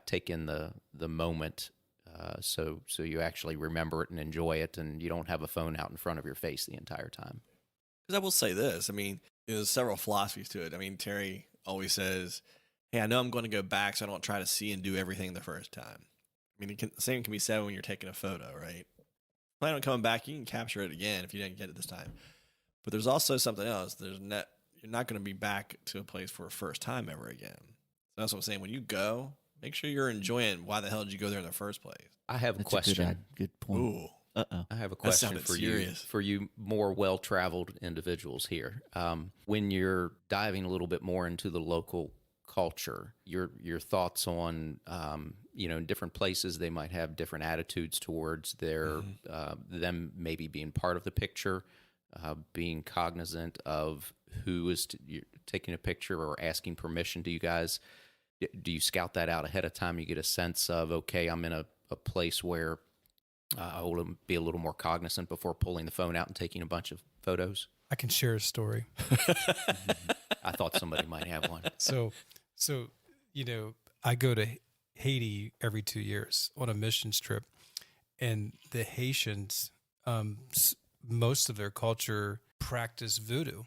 take in the moment. So you actually remember it and enjoy it, and you don't have a phone out in front of your face the entire time. Because I will say this, I mean, there's several philosophies to it. I mean, Terry always says, hey, I know I'm going to go back, so I don't try to see and do everything the first time. I mean, the same can be said when you're taking a photo, right? Plan on coming back, you can capture it again if you didn't get it this time. But there's also something else. You're not going to be back to a place for a first time ever again. So that's what I'm saying. When you go, make sure you're enjoying why the hell did you go there in the first place. I have a That's question. a good point. Ooh. Uh-oh. I have a That question sounded for serious. you more well-traveled individuals here. When you're diving a little bit more into the local culture, your thoughts on, in different places they might have different attitudes towards their them maybe being part of the picture, being cognizant of who is taking a picture or asking permission to you guys. Do you scout that out ahead of time? You get a sense of, okay, I'm in a place where I will be a little more cognizant before pulling the phone out and taking a bunch of photos. I can share a story. I thought somebody might have one. So, I go to Haiti every 2 years on a missions trip, and the Haitians, most of their culture practice voodoo.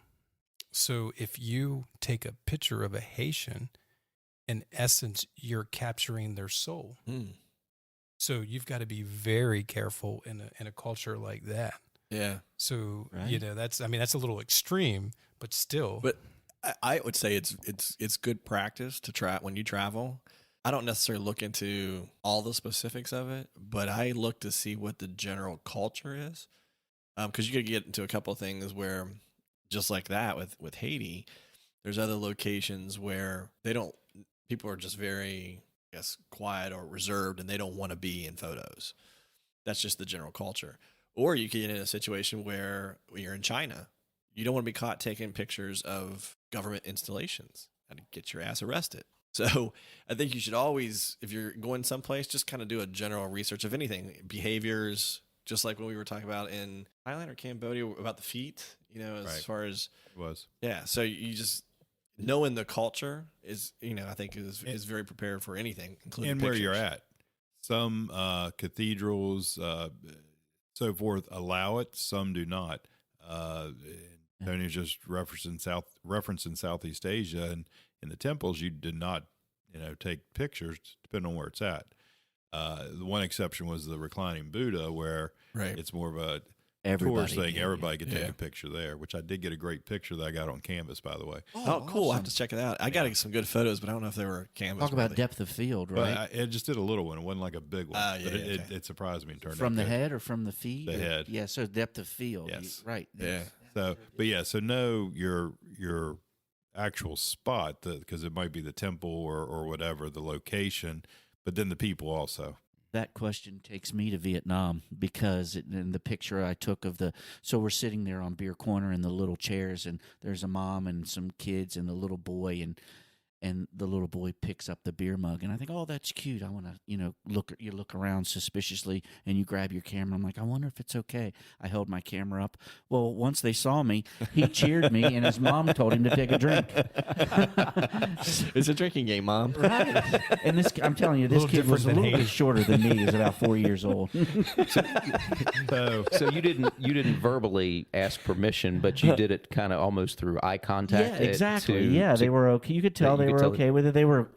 So if you take a picture of a Haitian, in essence, you're capturing their soul. So you've got to be very careful in a culture like that. Yeah. So, Right. that's a little extreme, but still. But I would say it's good practice to try when you travel. I don't necessarily look into all the specifics of it, but I look to see what the general culture is. Because you could get into a couple of things where, just like that with Haiti, there's other locations where people are just very, I guess, quiet or reserved, and they don't want to be in photos. That's just the general culture. Or you could get in a situation where you're in China. You don't want to be caught taking pictures of government installations and get your ass arrested. So I think you should always, if you're going someplace, just kind of do a general research of anything, behaviors, just like when we were talking about in Thailand or Cambodia about the feet, as Right. far as, It was. yeah. So you just knowing the culture is, I think is very prepared for anything, including And where you're pictures. at. Some cathedrals, so forth, allow it. Some do not. Tony's just referencing Southeast Asia, and in the temples, you did not, take pictures, depending on where it's at. The one exception was the reclining Buddha, where Right. it's more of a Everybody. tourist thing. yeah, Everybody could take Yeah. a picture there, which I did get a great picture that I got on canvas, by the way. Oh, cool. I'll have awesome. to check it out. I got some good photos, but I don't know if they were canvas. Talk about worthy. depth of field, But right? it just did a little one. It wasn't like a big one. Yeah, but it, okay. it surprised me and turned From out the good. head or from the feet? The or- head. Yeah, so depth of field. Yes. Right. Yeah. So know your actual spot, because it might be the temple or whatever, the location. but then the people also. That question takes me to Vietnam because in the picture I took of so we're sitting there on Beer Corner in the little chairs, and there's a mom and some kids and the little boy, and the little boy picks up the beer mug, and I think, oh, that's cute. I want to, you look around suspiciously, and you grab your camera. I'm like, I wonder if it's okay. I held my camera up. Well, once they saw me, he cheered me, and his mom told him to take a drink. It's a drinking game, Mom. Right. And I'm telling you, this kid was a little bit shorter than me. He was about 4 years old. So you didn't verbally ask permission, but you did it kind of almost through eye contact. Yeah, exactly. They were okay. You could tell they were okay with it. They were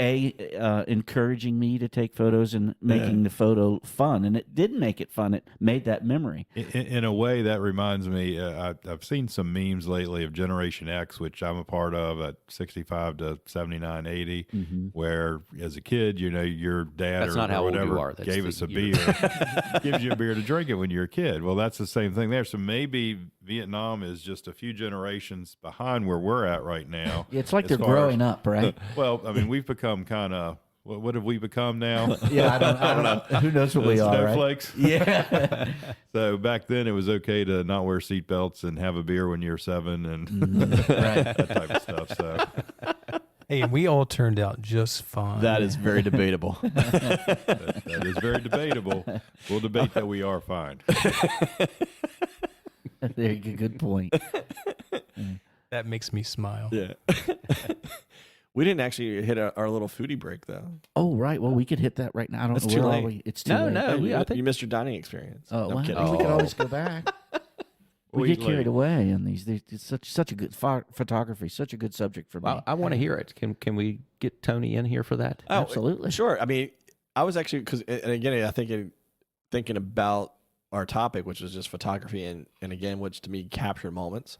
encouraging me to take photos and making the photo fun, and it didn't make it fun. It made that memory. In a way, that reminds me. I've seen some memes lately of Generation X, which I'm a part of at 65 to 79, 80, where as a kid, your dad or whatever gave us a beer, gives you a beer to drink it when you're a kid. Well, that's the same thing there. So maybe Vietnam is just a few generations behind where we're at right now. It's like they're growing up, right? Well, I mean, we've become kind of, what have we become now? Yeah, I don't know. Who knows what we are, snowflakes? Right? Yeah. So back then it was okay to not wear seatbelts and have a beer when you're 7 and that type of stuff. So. Hey, and we all turned out just fine. That is very debatable. That is very debatable. We'll debate that we are fine. There you go. Good point. That makes me smile. Yeah. We didn't actually hit our little foodie break, though. Oh, right. Well, we could hit that right now. I don't It's know too where late. are we? It's too late. I think you missed your dining experience. Oh, No, I'm well, kidding. we could always go back. We get carried away on these. It's such a good photography, such a good subject for me. Well, I want to hear it. Can we get Tony in here for that? Oh, absolutely. Sure. I mean, I was actually, and again, I think thinking about our topic, which was just photography, and again, which to me captured moments.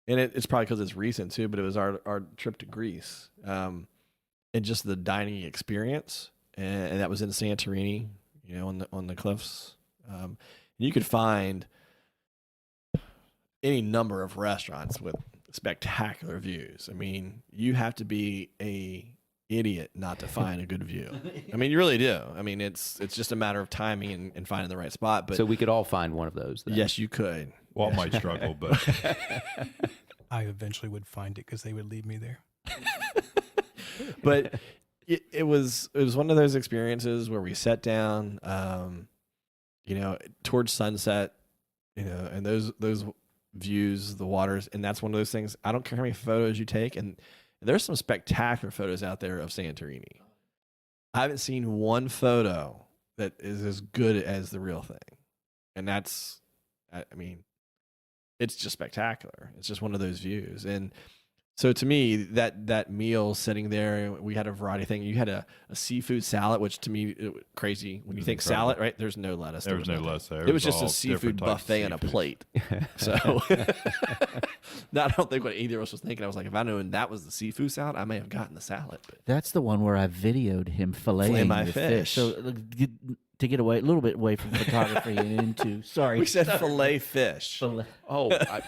And it's probably because it's recent too, but it was our trip to Greece, and just the dining experience, and that was in Santorini, on the cliffs. And you could find any number of restaurants with spectacular views. I mean, you have to be a idiot not to find a good view. I mean, you really do. I mean, it's just a matter of timing and finding the right spot. But so we could all find one of those then. Yes, you could. Walt might struggle, but I eventually would find it because they would leave me there. But it was one of those experiences where we sat down, towards sunset, and those views, the waters, and that's one of those things. I don't care how many photos you take, and there's some spectacular photos out there of Santorini. I haven't seen one photo that is as good as the real thing, and that's, I mean, it's just spectacular. It's just one of those views. And so to me, that meal sitting there, we had a variety of things. You had a seafood salad, which to me, crazy. When you think incredible. salad, right? There's no lettuce. there was no lettuce there. It was just all a seafood different types of buffet and a seafood. plate. So I don't think what either of us was thinking. I was like, if I known that was the seafood salad, I may have gotten the salad. But That's the one where I videoed him filleting my the fish. So to get away a little bit away from photography and into we said fillet fish. Oh, I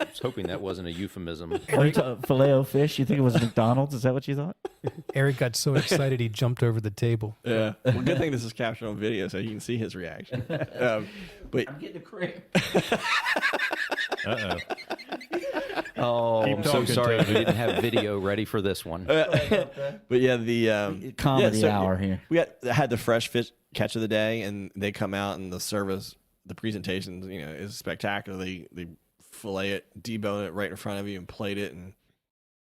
was hoping that wasn't a euphemism. Filet-O-fish. You think it was McDonald's? Is that what you thought? Eric got so excited he jumped over the table. Yeah. Well, good thing this is captured on video so you can see his reaction. But I'm getting a cramp. Uh-oh. Oh, Keep I'm so talking, sorry Tony. we didn't have video ready for this one. but yeah, the Comedy hour here. We had the fresh fish catch of the day, and they come out, and the service, the presentation, is spectacular. They fillet it, debone it right in front of you, and plate it, and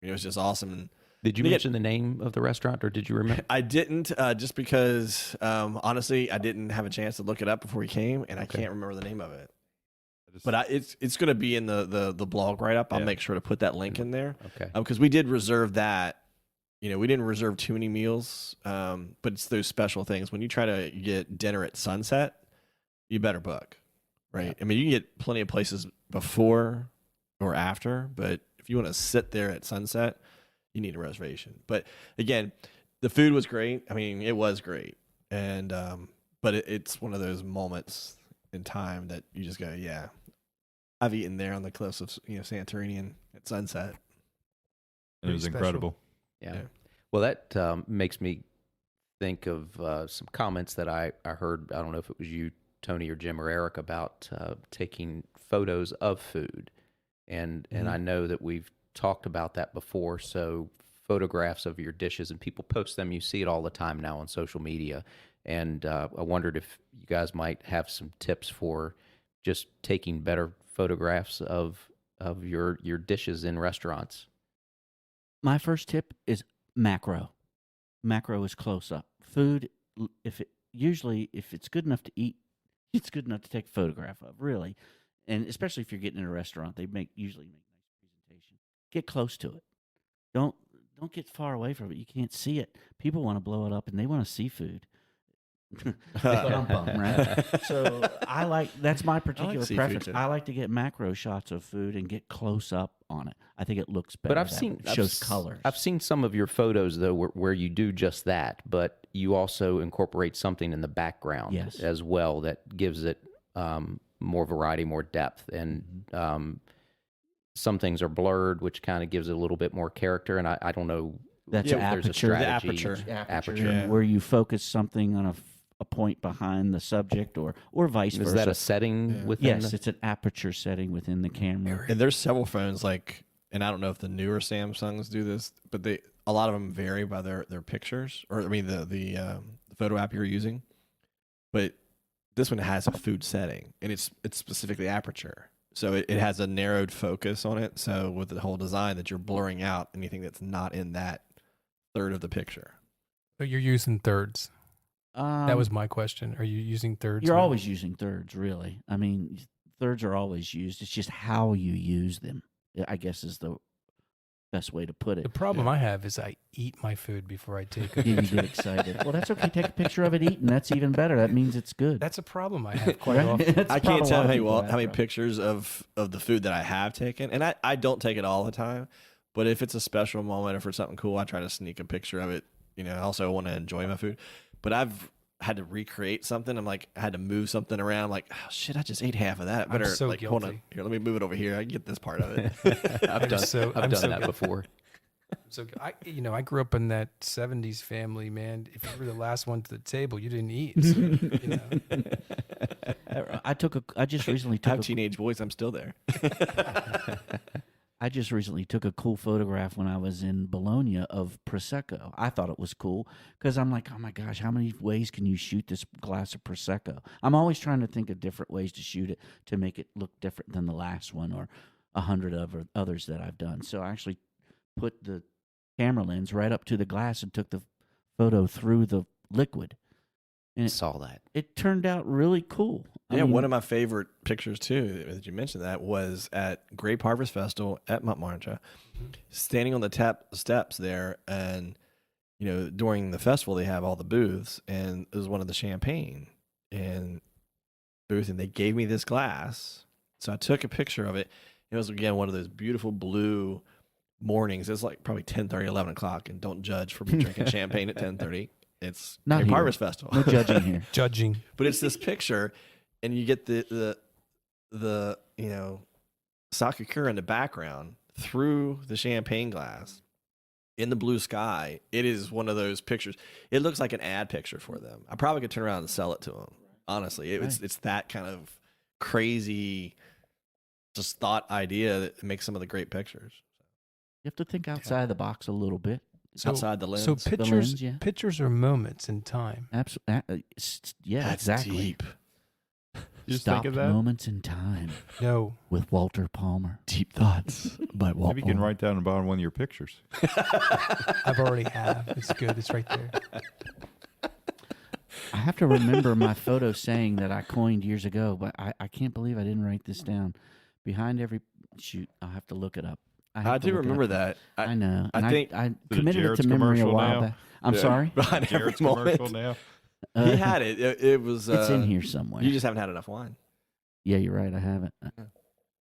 it was just awesome. And Did you mention the name of the restaurant, or did you remember? I didn't, just because honestly, I didn't have a chance to look it up before we came, and I can't remember the name of it. But it's going to be in the blog write up. I'll make sure to put that link in there. Okay. Because we did reserve that. We didn't reserve too many meals, but it's those special things. When you try to get dinner at sunset, you better book, right? Yeah. I mean, you can get plenty of places before or after, but if you want to sit there at sunset, you need a reservation. But again, the food was great. I mean, it was great. And but it's one of those moments in time that you just go, yeah, I've eaten there on the cliffs of Santorini and at sunset. It was incredible. Yeah. Well, that makes me think of some comments that I heard. I don't know if it was you, Tony, or Jim or Eric, about taking photos of food. And I know that we've talked about that before. So photographs of your dishes, and people post them. You see it all the time now on social media. And I wondered if you guys might have some tips for just taking better photographs of your dishes in restaurants. My first tip is macro. Macro is close up. Food, if it's good enough to eat, it's good enough to take a photograph of, really. And especially if you're getting in a restaurant, they usually make nice presentation. Get close to it. Don't get far away from it. You can't see it. People want to blow it up, and they want to see food. But I'm bummed, right? So that's my particular preference. I like to get macro shots of food and get close up on it. I think it looks better. But it shows colors. I've seen some of your photos though where you do just that, but you also incorporate something in the background as well that gives it more variety, more depth, and some things are blurred, which kind of gives it a little bit more character. And I don't know. That's aperture. The aperture. Yeah. Where you focus something on a point behind the subject, or vice versa. Is that a setting within? Yes, it's an aperture setting within the camera. And there's several phones and I don't know if the newer Samsungs do this, but a lot of them vary by their pictures, or I mean the photo app you're using. But this one has a food setting, and it's specifically aperture, so it has a narrowed focus on it. So with the whole design, that you're blurring out anything that's not in that third of the picture. But you're using thirds. That was my question. Are you using thirds? You're always using thirds, really. I mean, thirds are always used. It's just how you use them, I guess, is the best way to put it. The problem I have is I eat my food before I take it. You get excited. Well, that's okay. Take a picture of it eating. That's even better. That means it's good. That's a problem I have quite often. I can't tell how many pictures of the food that I have taken. And I don't take it all the time. But if it's a special moment or for something cool, I try to sneak a picture of it. I also want to enjoy my food. But I've had to recreate something. I had to move something around. I'm like, oh, shit, I just ate half of that. I'm so guilty. Hold on. Here, let me move it over here. I can get this part of it. I've done that before. So I grew up in that 70s family, man. If you were the last one to the table, you didn't eat. So, I just recently I have teenage boys. I'm still there. I just recently took a cool photograph when I was in Bologna of Prosecco. I thought it was cool because I'm like, oh my gosh, how many ways can you shoot this glass of Prosecco? I'm always trying to think of different ways to shoot it to make it look different than the last one or 100 of others that I've done. So I actually put the camera lens right up to the glass and took the photo through the liquid. And saw that. It turned out really cool. I mean, one of my favorite pictures too, that you mentioned, that was at Grape Harvest Festival at Montmartre, standing on the steps there, and during the festival they have all the booths, and it was one of the champagne booth, and they gave me this glass, so I took a picture of it. It was again one of those beautiful blue mornings. It's like probably 10:30, 11 o'clock, and don't judge for me drinking champagne at 10:30. It's Grape Harvest Festival. No judging here. Judging. But it's this picture, and you get the Sakakura in the background through the champagne glass in the blue sky. It is one of those pictures. It looks like an ad picture for them. I probably could turn around and sell it to them. Honestly, it's that kind of crazy, just thought idea that makes some of the great pictures. You have to think outside the box a little bit. Outside the lens. So pictures are moments in time. Absolutely. Yeah, That's exactly. Deep. You just Stopped think of that? moments in time No. with Walter Palmer. Deep thoughts by Walt. Maybe you can write down the bottom one of your pictures. I've already have. It's good. It's right there. I have to remember my photo saying that I coined years ago, but I can't believe I didn't write this down. Behind every shoot, I'll have to look it up. I do remember that. I know. I And think I committed it Jared's to memory a commercial while now? back. I'm sorry? Behind every Jared's commercial moment. now. He had it. It was. It's in here somewhere. You just haven't had enough wine. Yeah, you're right. I haven't.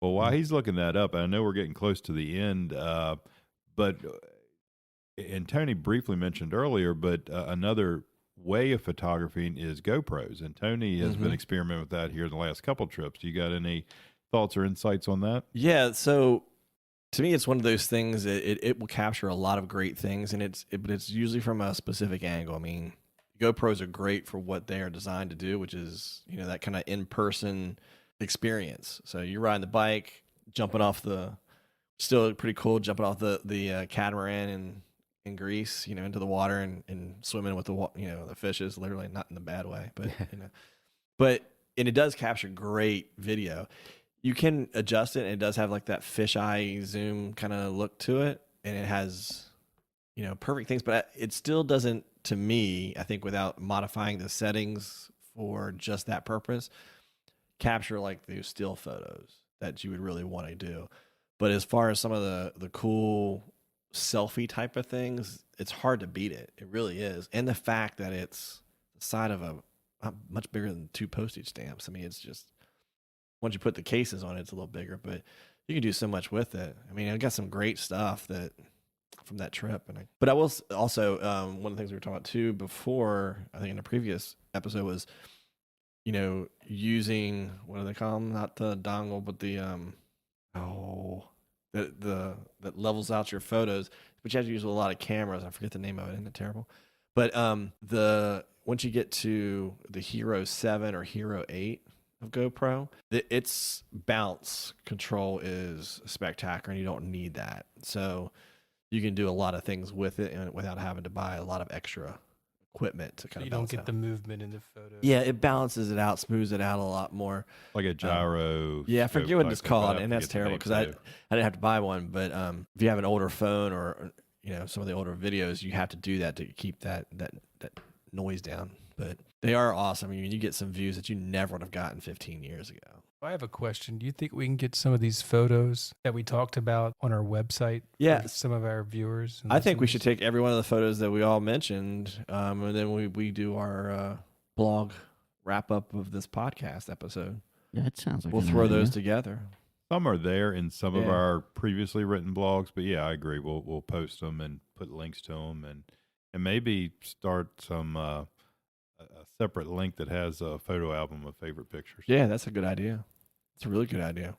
Well, while he's looking that up, and I know we're getting close to the end, but and Tony briefly mentioned earlier, but another way of photographing is GoPros, and Tony has been experimenting with that here in the last couple trips. You got any thoughts or insights on that? Yeah. So to me, it's one of those things that it will capture a lot of great things, and but it's usually from a specific angle. I mean, GoPros are great for what they are designed to do, which is, that kind of in-person experience. So you're riding the bike, still pretty cool, jumping off the catamaran in Greece, into the water and swimming with the fishes, literally, not in the bad way, but and it does capture great video. You can adjust it, and it does have like that fisheye zoom kind of look to it, and it has, perfect things, but it still doesn't, to me, I think without modifying the settings for just that purpose, capture like the still photos that you would really want to do. But as far as some of the cool selfie type of things, it's hard to beat it. It really is. And the fact that it's the side of much bigger than 2 postage stamps. I mean, it's just, once you put the cases on it, it's a little bigger, but you can do so much with it. I mean, I got some great stuff from that trip. But I will also, one of the things we were talking about too before, I think in a previous episode, was, using, what do they call them? Not the dongle, but the, that levels out your photos, but you have to use a lot of cameras. I forget the name of it. Isn't it terrible? But once you get to the Hero 7 or Hero 8 of GoPro, its bounce control is spectacular, and you don't need that. So you can do a lot of things with it and without having to buy a lot of extra equipment to kind of balance. You don't get the movement in the photo. Yeah, it balances it out, smooths it out a lot more. Like a gyro. I forget what it's called, and that's terrible because I didn't have to buy one. But if you have an older phone or some of the older videos, you have to do that to keep that noise down. But they are awesome. I mean, you get some views that you never would have gotten 15 years ago. I have a question. Do you think we can get some of these photos that we talked about on our website? Yeah. For some of our viewers. I think we should take every one of the photos that we all mentioned, and then we do our blog wrap up of this podcast episode. Yeah, it sounds like we'll throw those together. Some are there in some of our previously written blogs, but yeah, I agree. We'll post them and put links to them, and maybe start some a separate link that has a photo album of favorite pictures. Yeah, that's a good idea. It's a really good idea.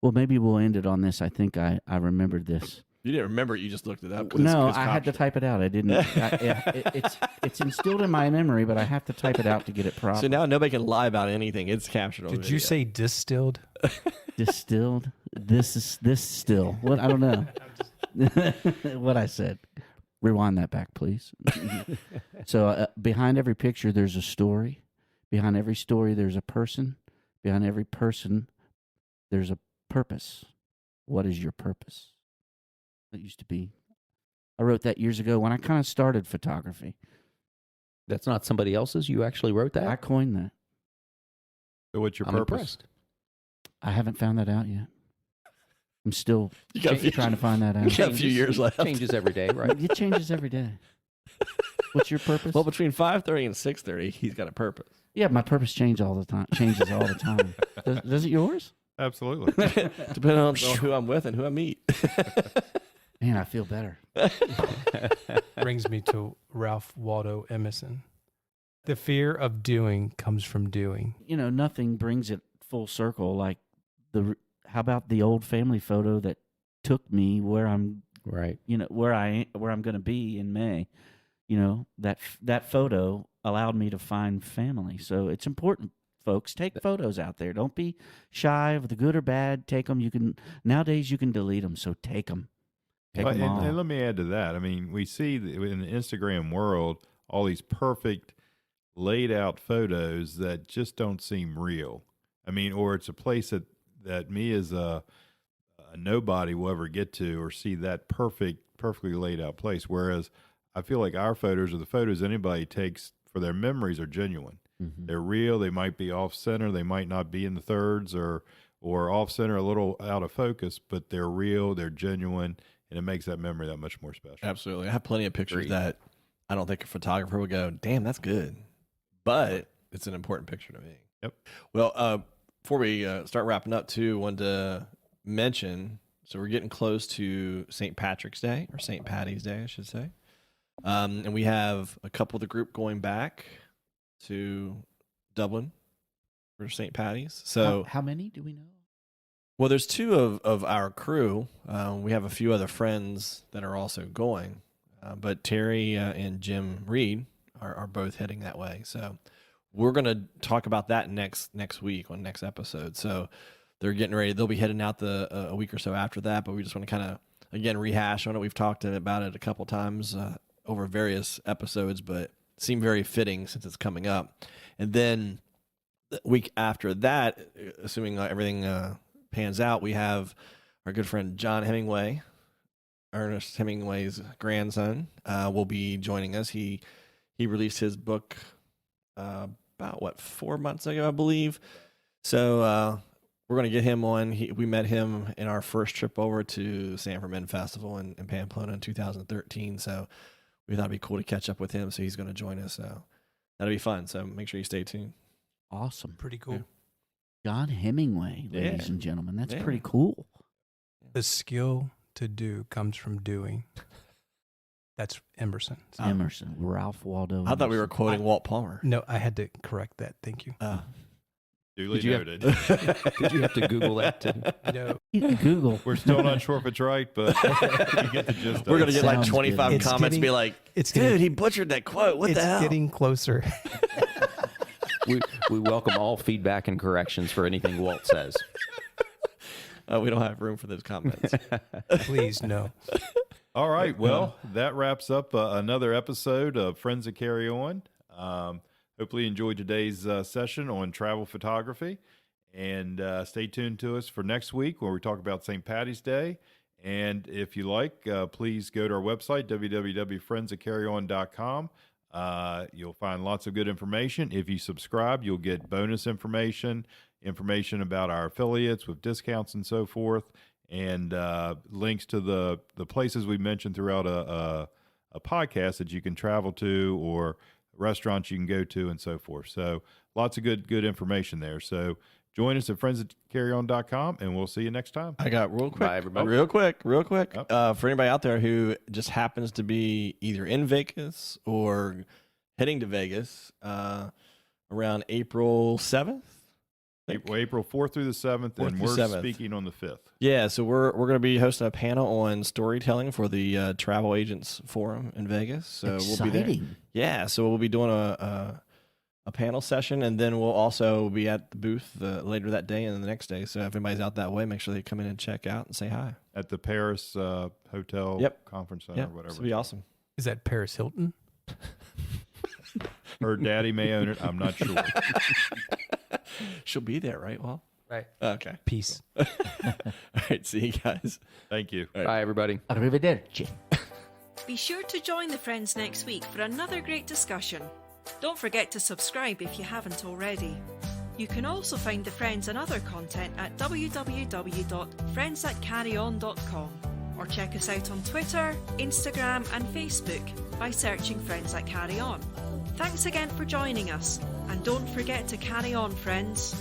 Well, maybe we'll end it on this. I think I remembered this. You didn't remember it. You just looked it up. No, I had to type it out. I didn't. It's instilled in my memory, but I have to type it out to get it proper. So now nobody can lie about anything. It's captured on Did video. you say distilled? Distilled? This still. What? I don't know. What I said. Rewind that back, please. So behind every picture, there's a story. Behind every story, there's a person. Behind every person, there's a purpose. What is your purpose? That used to be. I wrote that years ago when I kind of started photography. That's not somebody else's? You actually wrote that? I coined that. So what's your I'm purpose? impressed. I haven't found that out yet. I'm still trying to find that out. You got a few years left. Changes every day, right? It changes every day. What's your purpose? Well, between 5:30 and 6:30, he's got a purpose. Yeah, my purpose changes all the time. Does it yours? Absolutely. Depending on who I'm with and who I meet. Man, I feel better. Brings me to Ralph Waldo Emerson. The fear of doing comes from doing. Nothing brings it full circle like how about the old family photo that took me where I'm right. Where I'm going to be in May. That photo allowed me to find family. So it's important, folks. Take photos out there. Don't be shy of the good or bad. Take them. Nowadays you can delete them. So take them. And let me add to that. I mean, we see in the Instagram world all these perfect laid out photos that just don't seem real. I mean, or it's a place that me as a nobody will ever get to or see that perfectly laid out place. Whereas I feel like our photos or the photos anybody takes for their memories are genuine. Mm-hmm. They're real. They might be off center. They might not be in the thirds or off center, a little out of focus, but they're real. They're genuine. And it makes that memory that much more special. Absolutely. I have plenty of pictures that I don't think a photographer would go, damn, that's good. But it's an important picture to me. Yep. Well, before we start wrapping up, too, I wanted to mention, so we're getting close to St. Patrick's Day, or St. Patty's Day, I should say. And we have a couple of the group going back to Dublin for St. Patty's. So how many do we know? Well, there's two of our crew. We have a few other friends that are also going. But Terry and Jim Reed are both heading that way. So we're going to talk about that next week on next episode. So they're getting ready. They'll be heading out a week or so after that, but we just want to kind of, again, rehash on it. We've talked about it a couple times over various episodes, but it seemed very fitting since it's coming up. And then the week after that, assuming everything pans out, we have our good friend John Hemingway, Ernest Hemingway's grandson, will be joining us. He released his book about 4 months ago, I believe. So we're going to get him on. We met him in our first trip over to Sanford Men Festival in Pamplona in 2013. So we thought it'd be cool to catch up with him. So he's going to join us. So that'll be fun. So make sure you stay tuned. Awesome. Pretty cool. Yeah. John Hemingway, ladies Yeah. and gentlemen. That's Yeah. pretty cool. The skill to do comes from doing. That's Emerson. So- Emerson, Ralph Waldo. I thought we were Emerson. quoting Walt Palmer. No, I had to correct that. Thank you. Duly Did you have- noted. Did you have to Google that too? No, You can Google. We're still not sure if it's right, but you get the gist of We're going it. to get like Sounds 25 good. It's comments getting- be like, it's dude, getting, he butchered that quote. What it's the hell? getting closer. We welcome all feedback and corrections for anything Walt says. We don't have room for those comments. Please, no. All right. Well, that wraps up another episode of Friends That Carry On. Hopefully you enjoyed today's session on travel photography. And stay tuned to us for next week where we talk about St. Paddy's Day. And if you like, please go to our website, www.friendsthatcarryon.com. You'll find lots of good information. If you subscribe, you'll get bonus information about our affiliates with discounts and so forth, and links to the places we mentioned throughout a podcast that you can travel to or restaurants you can go to and so forth. So lots of good information there. So join us at friendsthatcarryon.com, and we'll see you next time. I got real quick. Bye, everybody. Real quick. Yep. For anybody out there who just happens to be either in Vegas or heading to Vegas around April 7th. April 4th through the 7th, 4th and through we're 7th. speaking on the 5th. Yeah, so we're going to be hosting a panel on storytelling for the Travel Agents Forum in Vegas. So we'll be there. Exciting. Yeah, so we'll be doing a panel session, and then we'll also be at the booth later that day and the next day. So if anybody's out that way, make sure they come in and check out and say hi. At the Paris Hotel Yep. Conference Center, Yeah, whatever. this will be awesome. Is that Paris Hilton? Her daddy may own it. I'm not sure. She'll be there, right? Well, Right. okay. Peace. All right, see you guys. Thank you. Bye, everybody. Arrivederci. Be sure to join the friends next week for another great discussion. Don't forget to subscribe if you haven't already. You can also find the Friends and other content at www.friendsthatcarryon.com or check us out on Twitter, Instagram and Facebook by searching Friends That Carry On. Thanks again for joining us, and don't forget to carry on, friends.